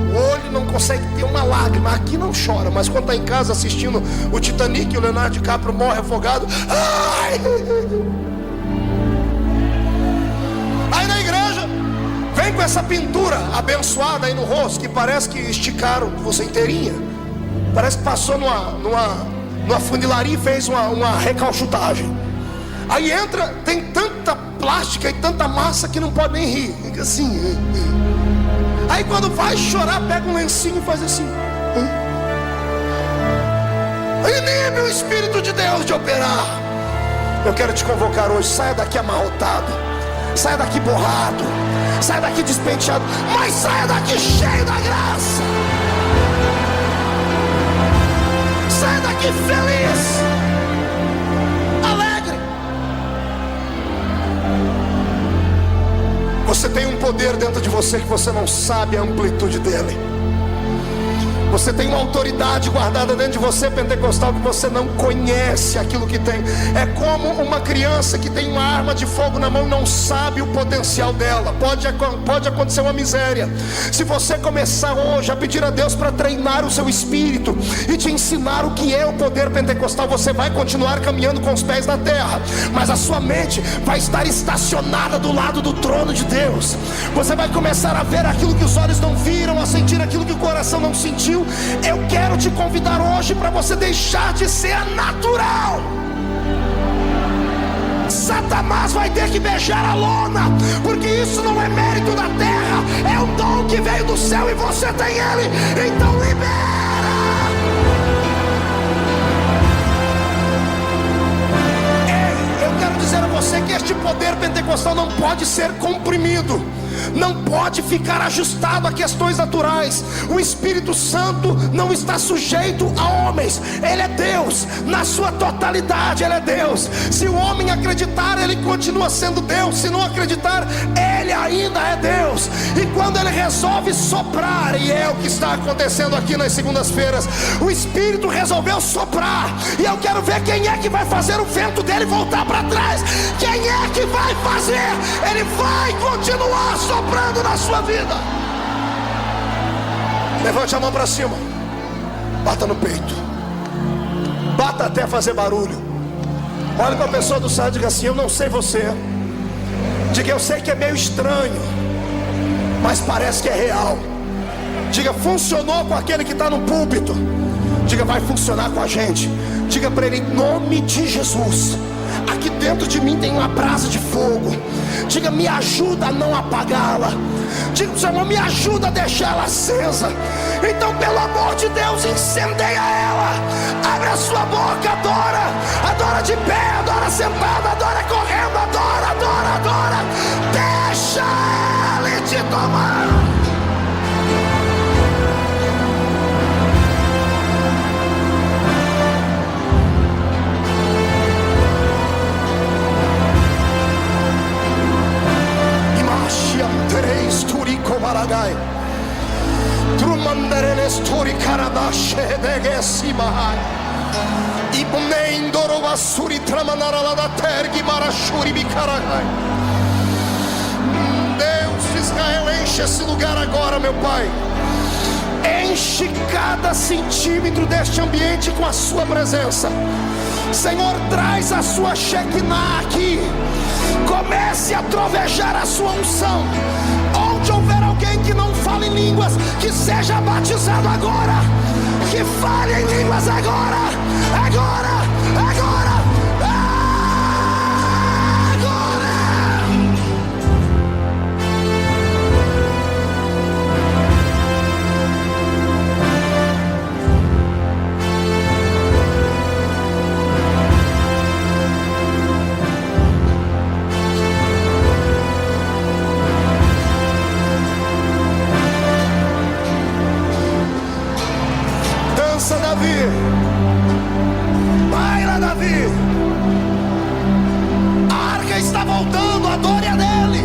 O olho não consegue ter uma lágrima. Aqui não chora, mas quando está em casa assistindo o Titanic e o Leonardo DiCaprio morre afogado, ai! Aí na igreja vem com essa pintura abençoada aí no rosto, que parece que esticaram você inteirinha. Parece que passou numa funilaria e fez uma recalchutagem. Aí entra, tem tanta plástica e tanta massa que não pode nem rir. Fica assim. Aí quando vai chorar, pega um lencinho e faz assim. Inibe o Espírito de Deus de operar. Eu quero te convocar hoje. Saia daqui amarrotado, saia daqui borrado, saia daqui despenteado, mas saia daqui cheio da graça. Saia daqui feliz, alegre. Você tem um poder dentro de você que você não sabe a amplitude dele. Você tem uma autoridade guardada dentro de você, pentecostal, que você não conhece aquilo que tem. É como uma criança que tem uma arma de fogo na mão e não sabe o potencial dela. Pode acontecer uma miséria. Se você começar hoje a pedir a Deus para treinar o seu espírito e te ensinar o que é o poder pentecostal, você vai continuar caminhando com os pés na terra, mas a sua mente vai estar estacionada do lado do trono de Deus. Você vai começar a ver aquilo que os olhos não viram, a sentir aquilo que o coração não sentiu. Eu quero te convidar hoje para você deixar de ser natural. Satanás vai ter que beijar a lona, porque isso não é mérito da terra, é um dom que veio do céu e você tem ele. Então libera. Ei, eu quero dizer a você que este poder pentecostal não pode ser comprimido. não pode ficar ajustado a questões naturais. O Espírito Santo não está sujeito a homens. Ele é Deus, na sua totalidade Ele é Deus. Se o homem acreditar, ele continua sendo Deus. Se não acreditar, Ele ainda é Deus. E quando Ele resolve soprar, e é o que está acontecendo aqui nas segundas-feiras, o Espírito resolveu soprar, e eu quero ver quem é que vai fazer o vento dele voltar para trás. Quem é que vai fazer? Ele vai continuar soprando na sua vida. Levante a mão para cima, bata no peito, bata até fazer barulho. Olha para a pessoa do side e diga assim: eu não sei você. Diga: eu sei que é meio estranho, mas parece que é real. Diga: funcionou com aquele que está no púlpito. Diga: vai funcionar com a gente. Diga para ele: em nome de Jesus, aqui dentro de mim tem uma brasa de fogo. Diga: me ajuda a não apagá-la. Diga: Senhor, me ajuda a deixar ela acesa. Então, pelo amor de Deus, incendeia ela. Abre a sua boca, adora. Adora de pé, adora sentado, adora correndo, adora, adora, adora. Deixa Ele te tomar. Três turico baragai, trumanderenes turi karabashe degesimahai, ibnendoro basuri tramanara da tergi marashuri bikaragai. Deus de Israel, enche esse lugar agora, meu Pai. Enche cada centímetro deste ambiente com a sua presença. Senhor, traz a sua Shekinah aqui. Comece a trovejar a sua unção. Onde houver alguém que não fale em línguas, que seja batizado agora. Que fale em línguas agora. Agora, agora, agora. Davi, baila Davi. A arca está voltando, adore a dele.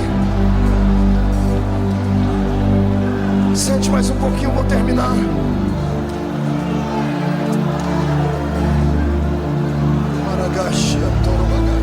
Sente mais um pouquinho, vou terminar. Maragashi, Antorobagai.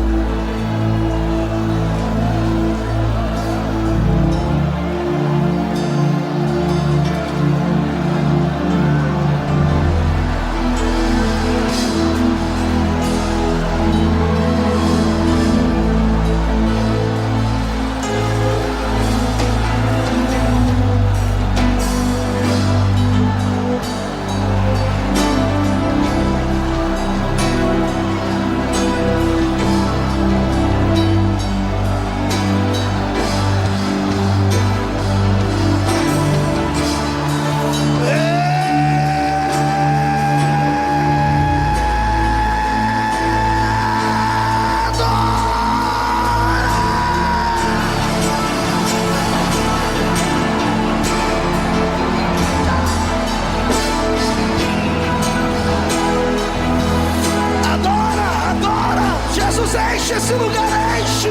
Enche esse lugar, enche,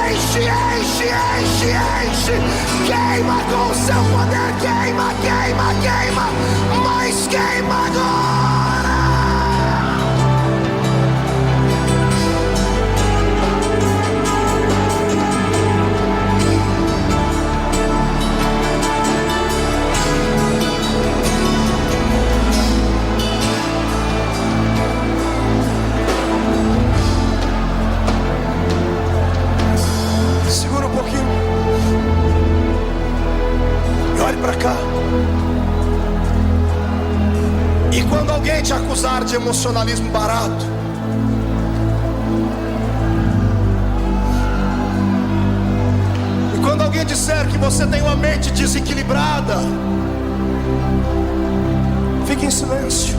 enche, enche, enche, enche. Queima com o seu poder, queima, queima, queima, mas queima agora. Segura um pouquinho e olhe para cá. E quando alguém te acusar de emocionalismo barato, e quando alguém disser que você tem uma mente desequilibrada, fique em silêncio.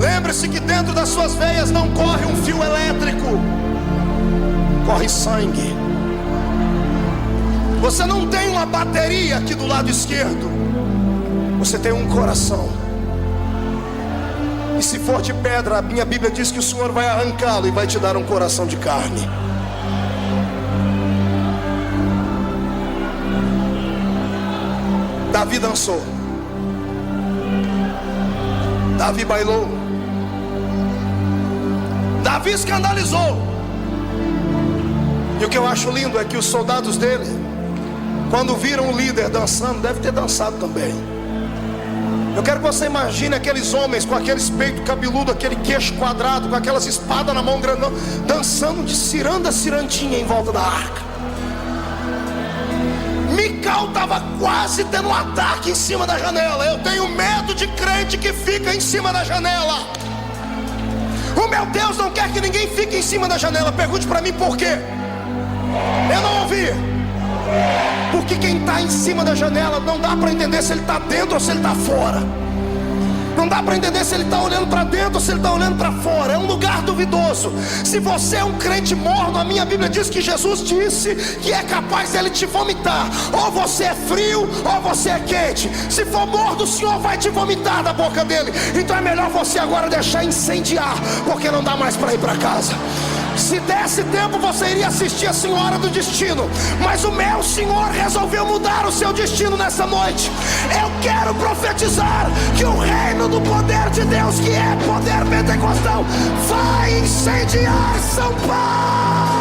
Lembre-se que dentro das suas veias não corre um fio elétrico, corre sangue. Você não tem uma bateria aqui do lado esquerdo, você tem um coração. E se for de pedra, a minha Bíblia diz que o Senhor vai arrancá-lo e vai te dar um coração de carne. Davi dançou, Davi bailou, Davi escandalizou. E o que eu acho lindo é que os soldados dele, quando viram o líder dançando, devem ter dançado também. Eu quero que você imagine aqueles homens com aqueles peitos cabeludos, aquele queixo quadrado, com aquelas espadas na mão grandão, dançando de ciranda a cirandinha em volta da arca. Mical estava quase tendo um ataque em cima da janela. Eu tenho medo de crente que fica em cima da janela. O meu Deus não quer que ninguém fique em cima da janela. Pergunte para mim por quê. Eu não ouvi. Porque quem está em cima da janela não dá para entender se ele está dentro ou se ele está fora. Não dá para entender se ele está olhando para dentro ou se ele está olhando para fora. É um lugar duvidoso. Se você é um crente morno, a minha Bíblia diz que Jesus disse que é capaz dele te vomitar. Ou você é frio ou você é quente. Se for morno, o Senhor vai te vomitar da boca dele. Então é melhor você agora deixar incendiar, porque não dá mais para ir para casa. Se desse tempo você iria assistir a Senhora do Destino, mas o meu Senhor resolveu mudar o seu destino nessa noite. Eu quero profetizar que o reino do poder de Deus, que é poder pentecostal, vai incendiar São Paulo.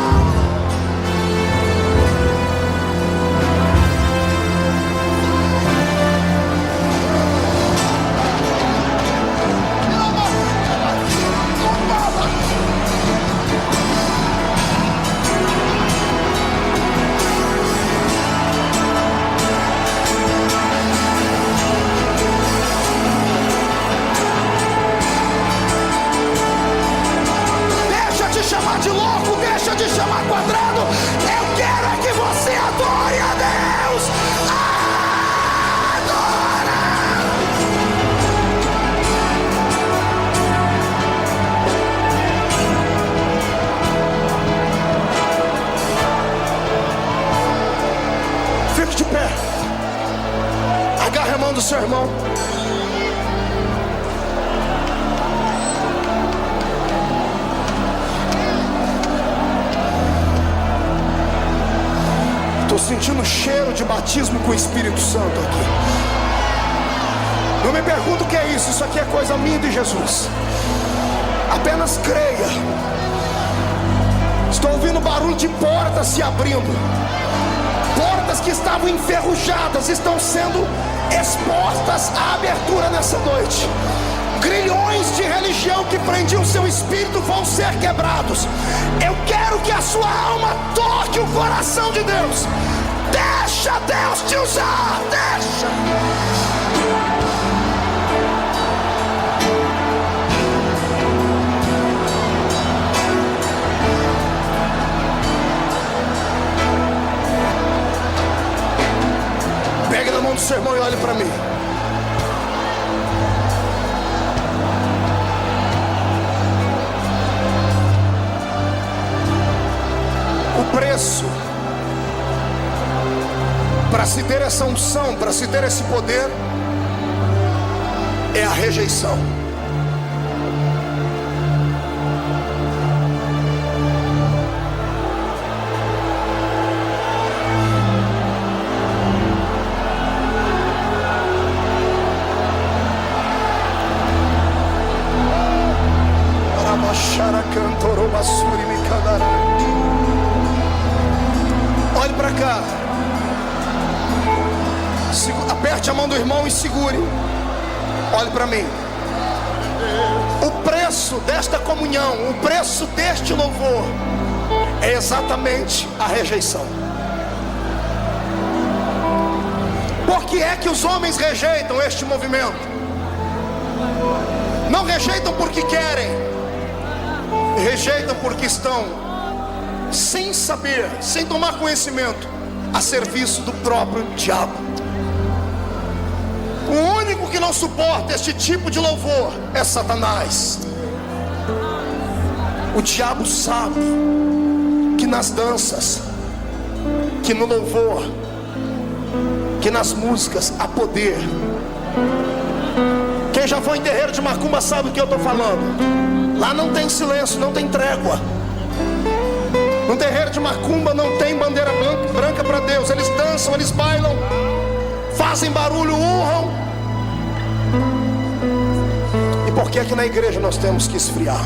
De louco, deixa de chamar quadrado. Eu quero é que você adore a Deus. Adora. Fique de pé. Agarre a mão do seu irmão. Estou sentindo cheiro de batismo com o Espírito Santo aqui. Não me pergunto o que é isso. Isso aqui é coisa minha de Jesus. Apenas creia. Estou ouvindo barulho de portas se abrindo. Portas que estavam enferrujadas estão sendo expostas à abertura nessa noite. Grilhões de religião que prendiam seu espírito vão ser quebrados. Eu quero que a sua alma toque o coração de Deus. Deixa Deus te usar. Deixa. Pegue na mão do seu irmão e olhe para mim. O preço para se ter essa unção, para se ter esse poder, é a rejeição. Olhe para cá. Aperte a mão do irmão e segure. Olhe para mim. O preço desta comunhão, o preço deste louvor, é exatamente a rejeição. Por que é que os homens rejeitam este movimento? Não rejeitam porque querem, rejeitam porque estão sem saber, sem tomar conhecimento, a serviço do próprio diabo. O único que não suporta este tipo de louvor é Satanás. O diabo sabe que nas danças, que no louvor, que nas músicas há poder. Quem já foi em terreiro de macumba sabe o que eu estou falando. Lá não tem silêncio, não tem trégua. No terreiro de macumba não tem bandeira branca para Deus. Eles dançam, eles bailam, fazem barulho, urram. E por que aqui na igreja nós temos que esfriar?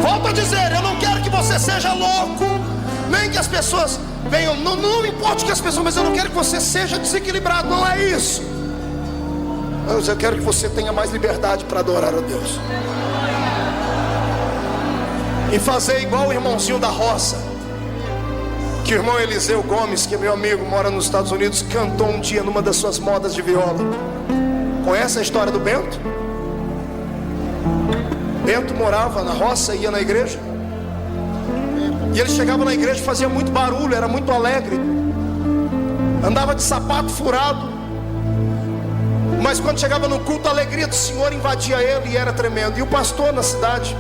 Volto a dizer, eu não quero que você seja louco, nem que as pessoas venham, não importa que as pessoas, mas eu não quero que você seja desequilibrado, não é isso. Eu quero que você tenha mais liberdade para adorar a Deus. E fazer igual o irmãozinho da roça, que o irmão Eliseu Gomes, que é meu amigo, mora nos Estados Unidos, cantou um dia numa das suas modas de viola. Conhece a história do Bento? Bento morava na roça, ia na igreja, e ele chegava na igreja, fazia muito barulho, era muito alegre, andava de sapato furado. Mas quando chegava no culto, a alegria do Senhor invadia ele e era tremendo. E o pastor na cidade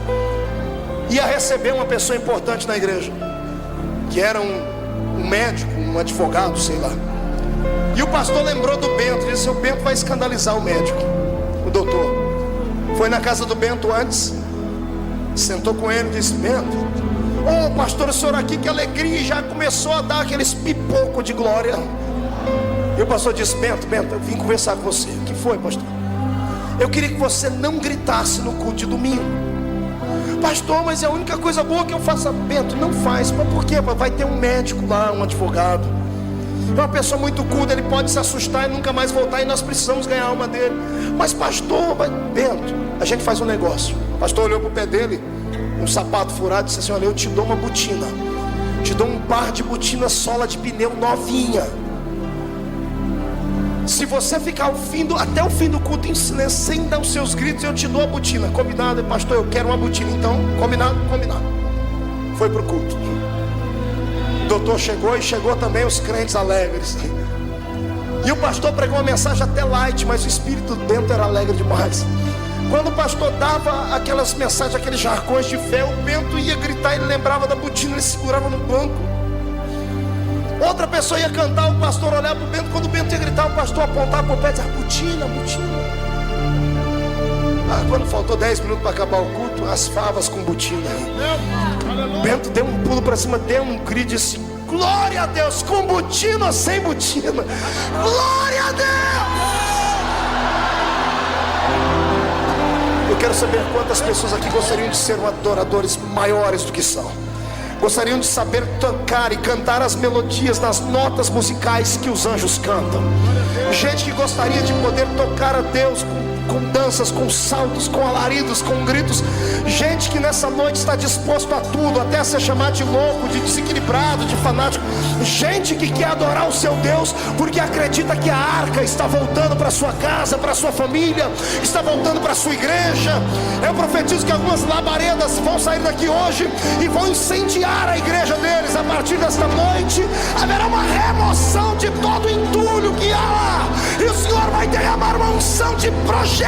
ia receber uma pessoa importante na igreja, que era um médico, um advogado, sei lá. E o pastor lembrou do Bento, ele disse: o Bento vai escandalizar o médico, o doutor. Foi na casa do Bento antes, sentou com ele e disse: Bento, ô pastor, o senhor aqui, que alegria. E já começou a dar aqueles pipocos de glória. E o pastor disse: Bento, eu vim conversar com você. O que foi, pastor? Eu queria que você não gritasse no culto de domingo. Pastor, mas é a única coisa boa que eu faço. Bento, não faz. Mas por quê? Vai ter um médico lá, um advogado. É uma pessoa muito culta, ele pode se assustar e nunca mais voltar, e nós precisamos ganhar a alma dele. Mas pastor, Bento, a gente faz um negócio. O pastor olhou para o pé dele, um sapato furado, e disse assim: olha, eu te dou uma botina, te dou um par de botina sola de pneu novinha. Se você ficar até o fim do culto em silêncio, sem dar os seus gritos, eu te dou a botina. Combinado? Pastor, eu quero uma botina. Então, combinado? Combinado. Foi para o culto. O doutor chegou, e chegou também os crentes alegres. E o pastor pregou uma mensagem até light, mas o espírito dentro era alegre demais. Quando o pastor dava aquelas mensagens, aqueles jargões de fé, o Bento ia gritar, ele lembrava da botina, ele segurava no banco. Outra pessoa ia cantar, o pastor olhava para o Bento. Quando o Bento ia gritar, o pastor apontava para o pé e dizia: botina, botina. Quando faltou 10 minutos para acabar o culto, as favas com botina. Bento deu um pulo para cima, deu um grito e disse: glória a Deus, com botina ou sem botina? Glória a Deus! Eu quero saber quantas pessoas aqui gostariam de ser adoradores maiores do que são. Gostariam de saber tocar e cantar as melodias nas notas musicais que os anjos cantam. Gente que gostaria de poder tocar a Deus com danças, com saltos, com alaridos, com gritos. Gente que nessa noite está disposto a tudo, até a ser chamado de louco, de desequilibrado, de fanático. Gente que quer adorar o seu Deus porque acredita que a arca está voltando para sua casa, para sua família, está voltando para sua igreja. Eu profetizo que algumas labaredas vão sair daqui hoje e vão incendiar a igreja deles. A partir desta noite haverá uma remoção de todo o entulho que há lá, e o Senhor vai derramar uma unção de projetos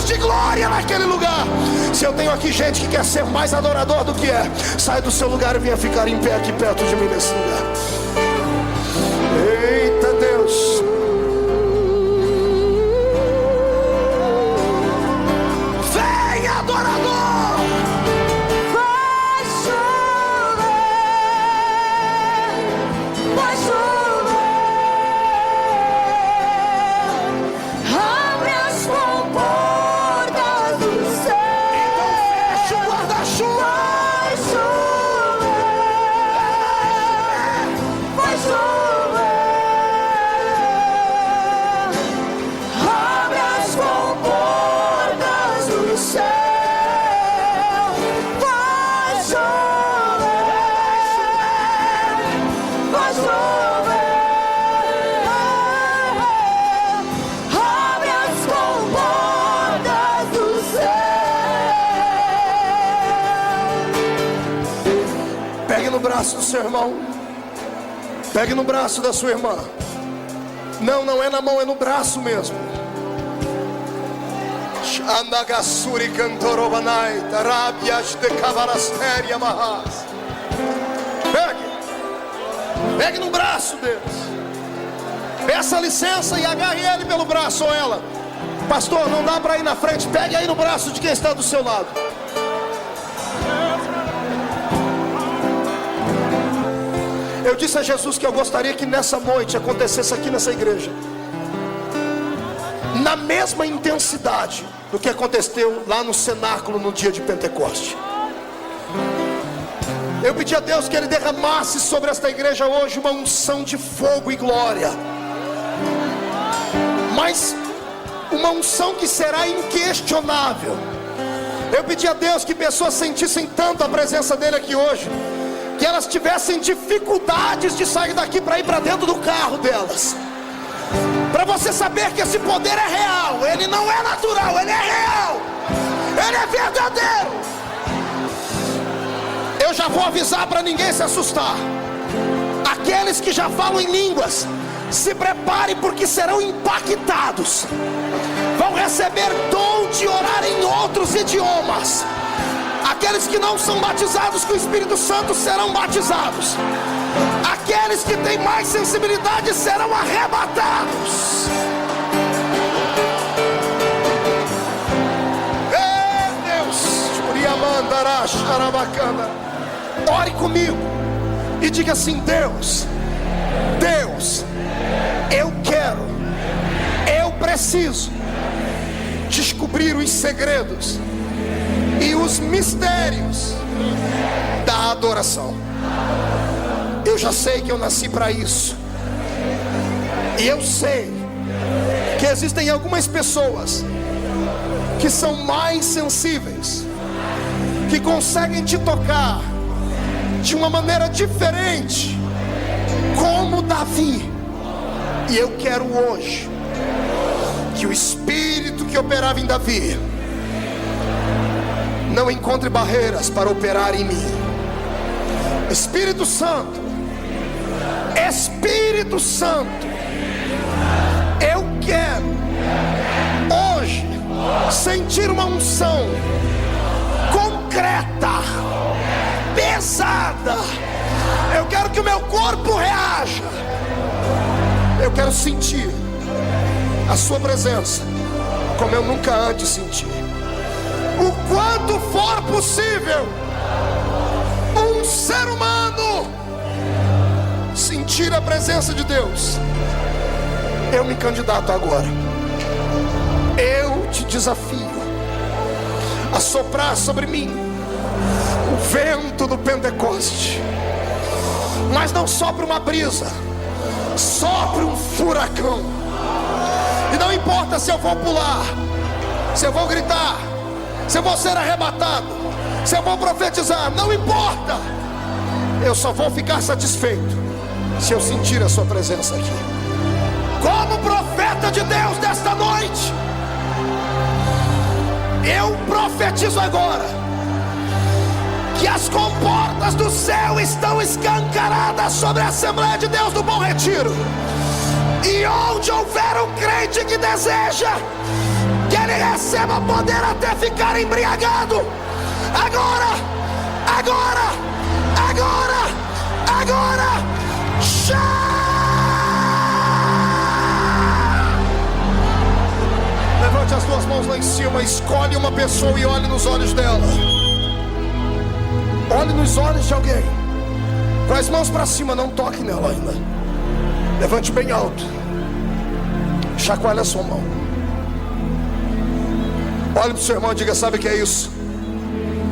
de glória naquele lugar. Se eu tenho aqui gente que quer ser mais adorador do que é, sai do seu lugar e venha ficar em pé aqui perto de mim nesse lugar. Eita Deus, vem adorador. Do seu irmão, pegue no braço da sua irmã. Não é na mão, é no braço mesmo. Pegue no braço deles. Peça licença e agarre ele pelo braço ou ela. Pastor, não dá para ir na frente. Pegue aí no braço de quem está do seu lado. Eu disse a Jesus que eu gostaria que nessa noite acontecesse aqui nessa igreja, na mesma intensidade do que aconteceu lá no cenáculo no dia de Pentecoste. Eu pedi a Deus que Ele derramasse sobre esta igreja hoje uma unção de fogo e glória, mas uma unção que será inquestionável. Eu pedi a Deus que pessoas sentissem tanto a presença dEle aqui hoje, que elas tivessem dificuldades de sair daqui para ir para dentro do carro delas. Para você saber que esse poder é real, ele não é natural, ele é real, ele é verdadeiro. Eu já vou avisar para ninguém se assustar. Aqueles que já falam em línguas, se preparem, porque serão impactados. Vão receber dom de orar em outros idiomas. Aqueles que não são batizados com o Espírito Santo serão batizados. Aqueles que têm mais sensibilidade serão arrebatados. Ei, Deus, ore comigo e diga assim: Deus, eu preciso descobrir os segredos e os mistérios da adoração. Eu já sei que eu nasci para isso, e eu sei que existem algumas pessoas que são mais sensíveis, que conseguem te tocar de uma maneira diferente, como Davi. E eu quero hoje que o Espírito que operava em Davi não encontre barreiras para operar em mim. Espírito Santo, eu quero hoje sentir uma unção concreta, pesada. Eu quero que o meu corpo reaja. Eu quero sentir a sua presença como eu nunca antes senti. O quanto for possível, um ser humano sentir a presença de Deus. Eu me candidato agora. Eu te desafio a soprar sobre mim o vento do Pentecoste. Mas não sopra uma brisa, sopra um furacão. E não importa se eu vou pular, se eu vou gritar, se eu vou ser arrebatado, se eu vou profetizar, não importa. Eu só vou ficar satisfeito se eu sentir a sua presença aqui. Como profeta de Deus desta noite, eu profetizo agora que as comportas do céu estão escancaradas sobre a Assembleia de Deus do Bom Retiro. E onde houver um crente que deseja que ele receba poder até ficar embriagado, agora, levante as duas mãos lá em cima, escolhe uma pessoa e olhe nos olhos dela. Olhe nos olhos de alguém, com as mãos para cima, não toque nela ainda. Levante bem alto, chacoalhe a sua mão. Olhe para o seu irmão e diga: sabe o que é isso?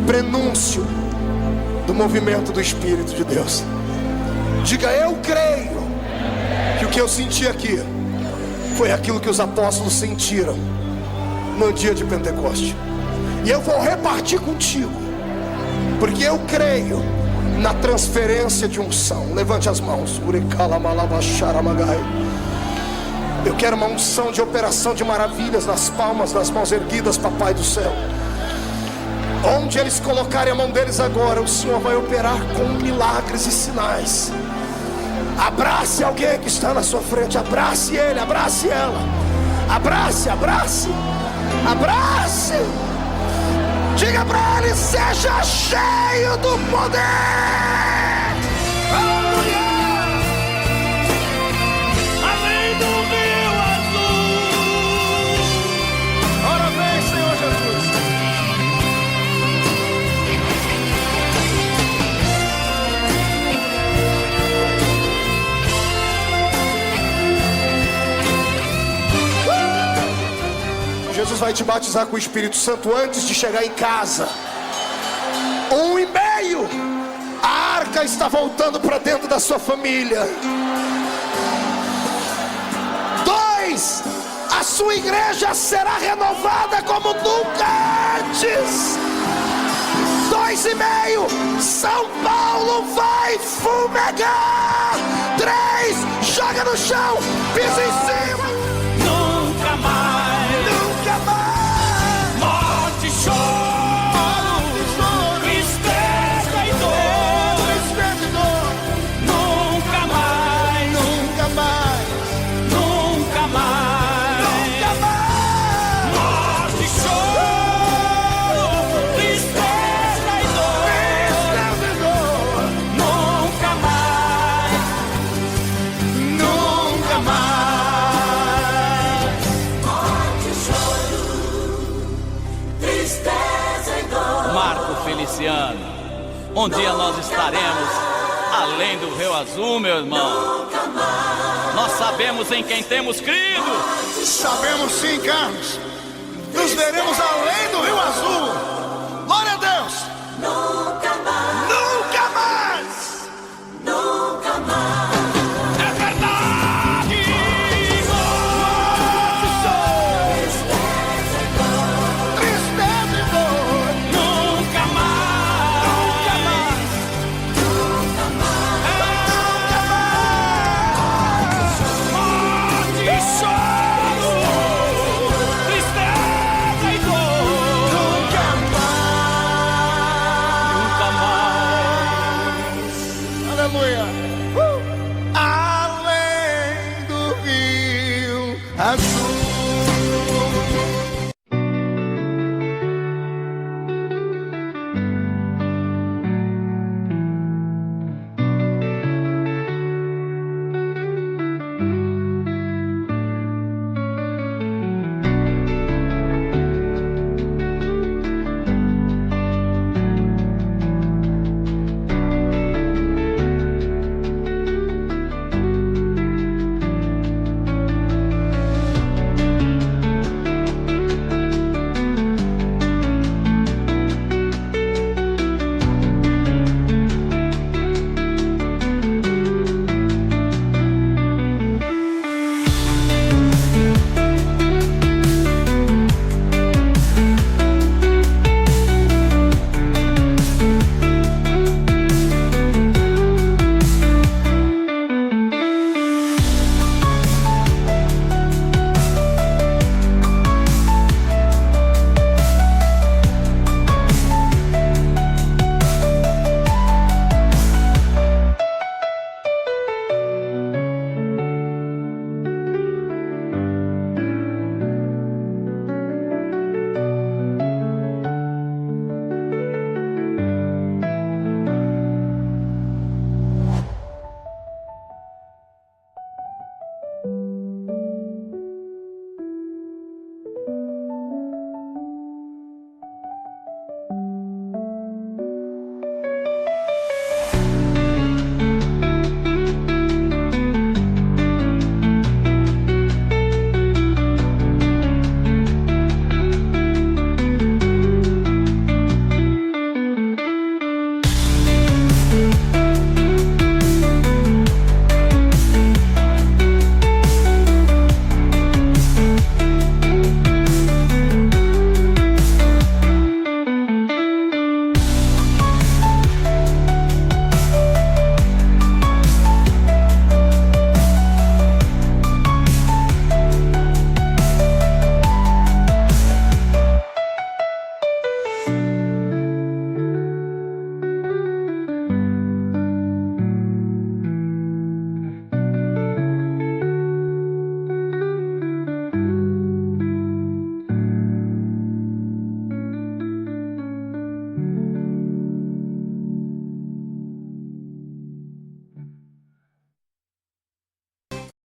Prenúncio do movimento do Espírito de Deus. Diga: eu creio que o que eu senti aqui foi aquilo que os apóstolos sentiram no dia de Pentecoste. E eu vou repartir contigo, porque eu creio na transferência de unção. Levante as mãos. Eu quero uma unção de operação de maravilhas nas palmas das mãos erguidas, Papai do céu. Onde eles colocarem a mão deles agora, o Senhor vai operar com milagres e sinais. Abrace alguém que está na sua frente. Abrace ele, abrace ela. Abrace. Diga para ele: seja cheio do poder. Aleluia! Além do Jesus vai te batizar com o Espírito Santo antes de chegar em casa. 1,5. A arca está voltando para dentro da sua família. 2. A sua igreja será renovada como nunca antes. 2,5. São Paulo vai fumegar. 3. Joga no chão, pisa em cima. Nunca mais, Nunca mais. morte, choro, tristeza e dor. Nunca mais, Nunca mais. nunca mais, Nunca mais. morte, choro, tristeza e dor. Nunca mais, nunca mais. Marco Feliciano, um dia nós estaremos além do Rio Azul, meu irmão. Nós sabemos em quem temos crido. Sabemos sim, Carlos. Nos veremos além do Rio Azul. Glória a Deus. Nunca mais. É verdade. Tristeza e dor. Nunca mais, morte, choro, tristeza e dor. Nunca mais. Aleluia. Além do Rio Azul.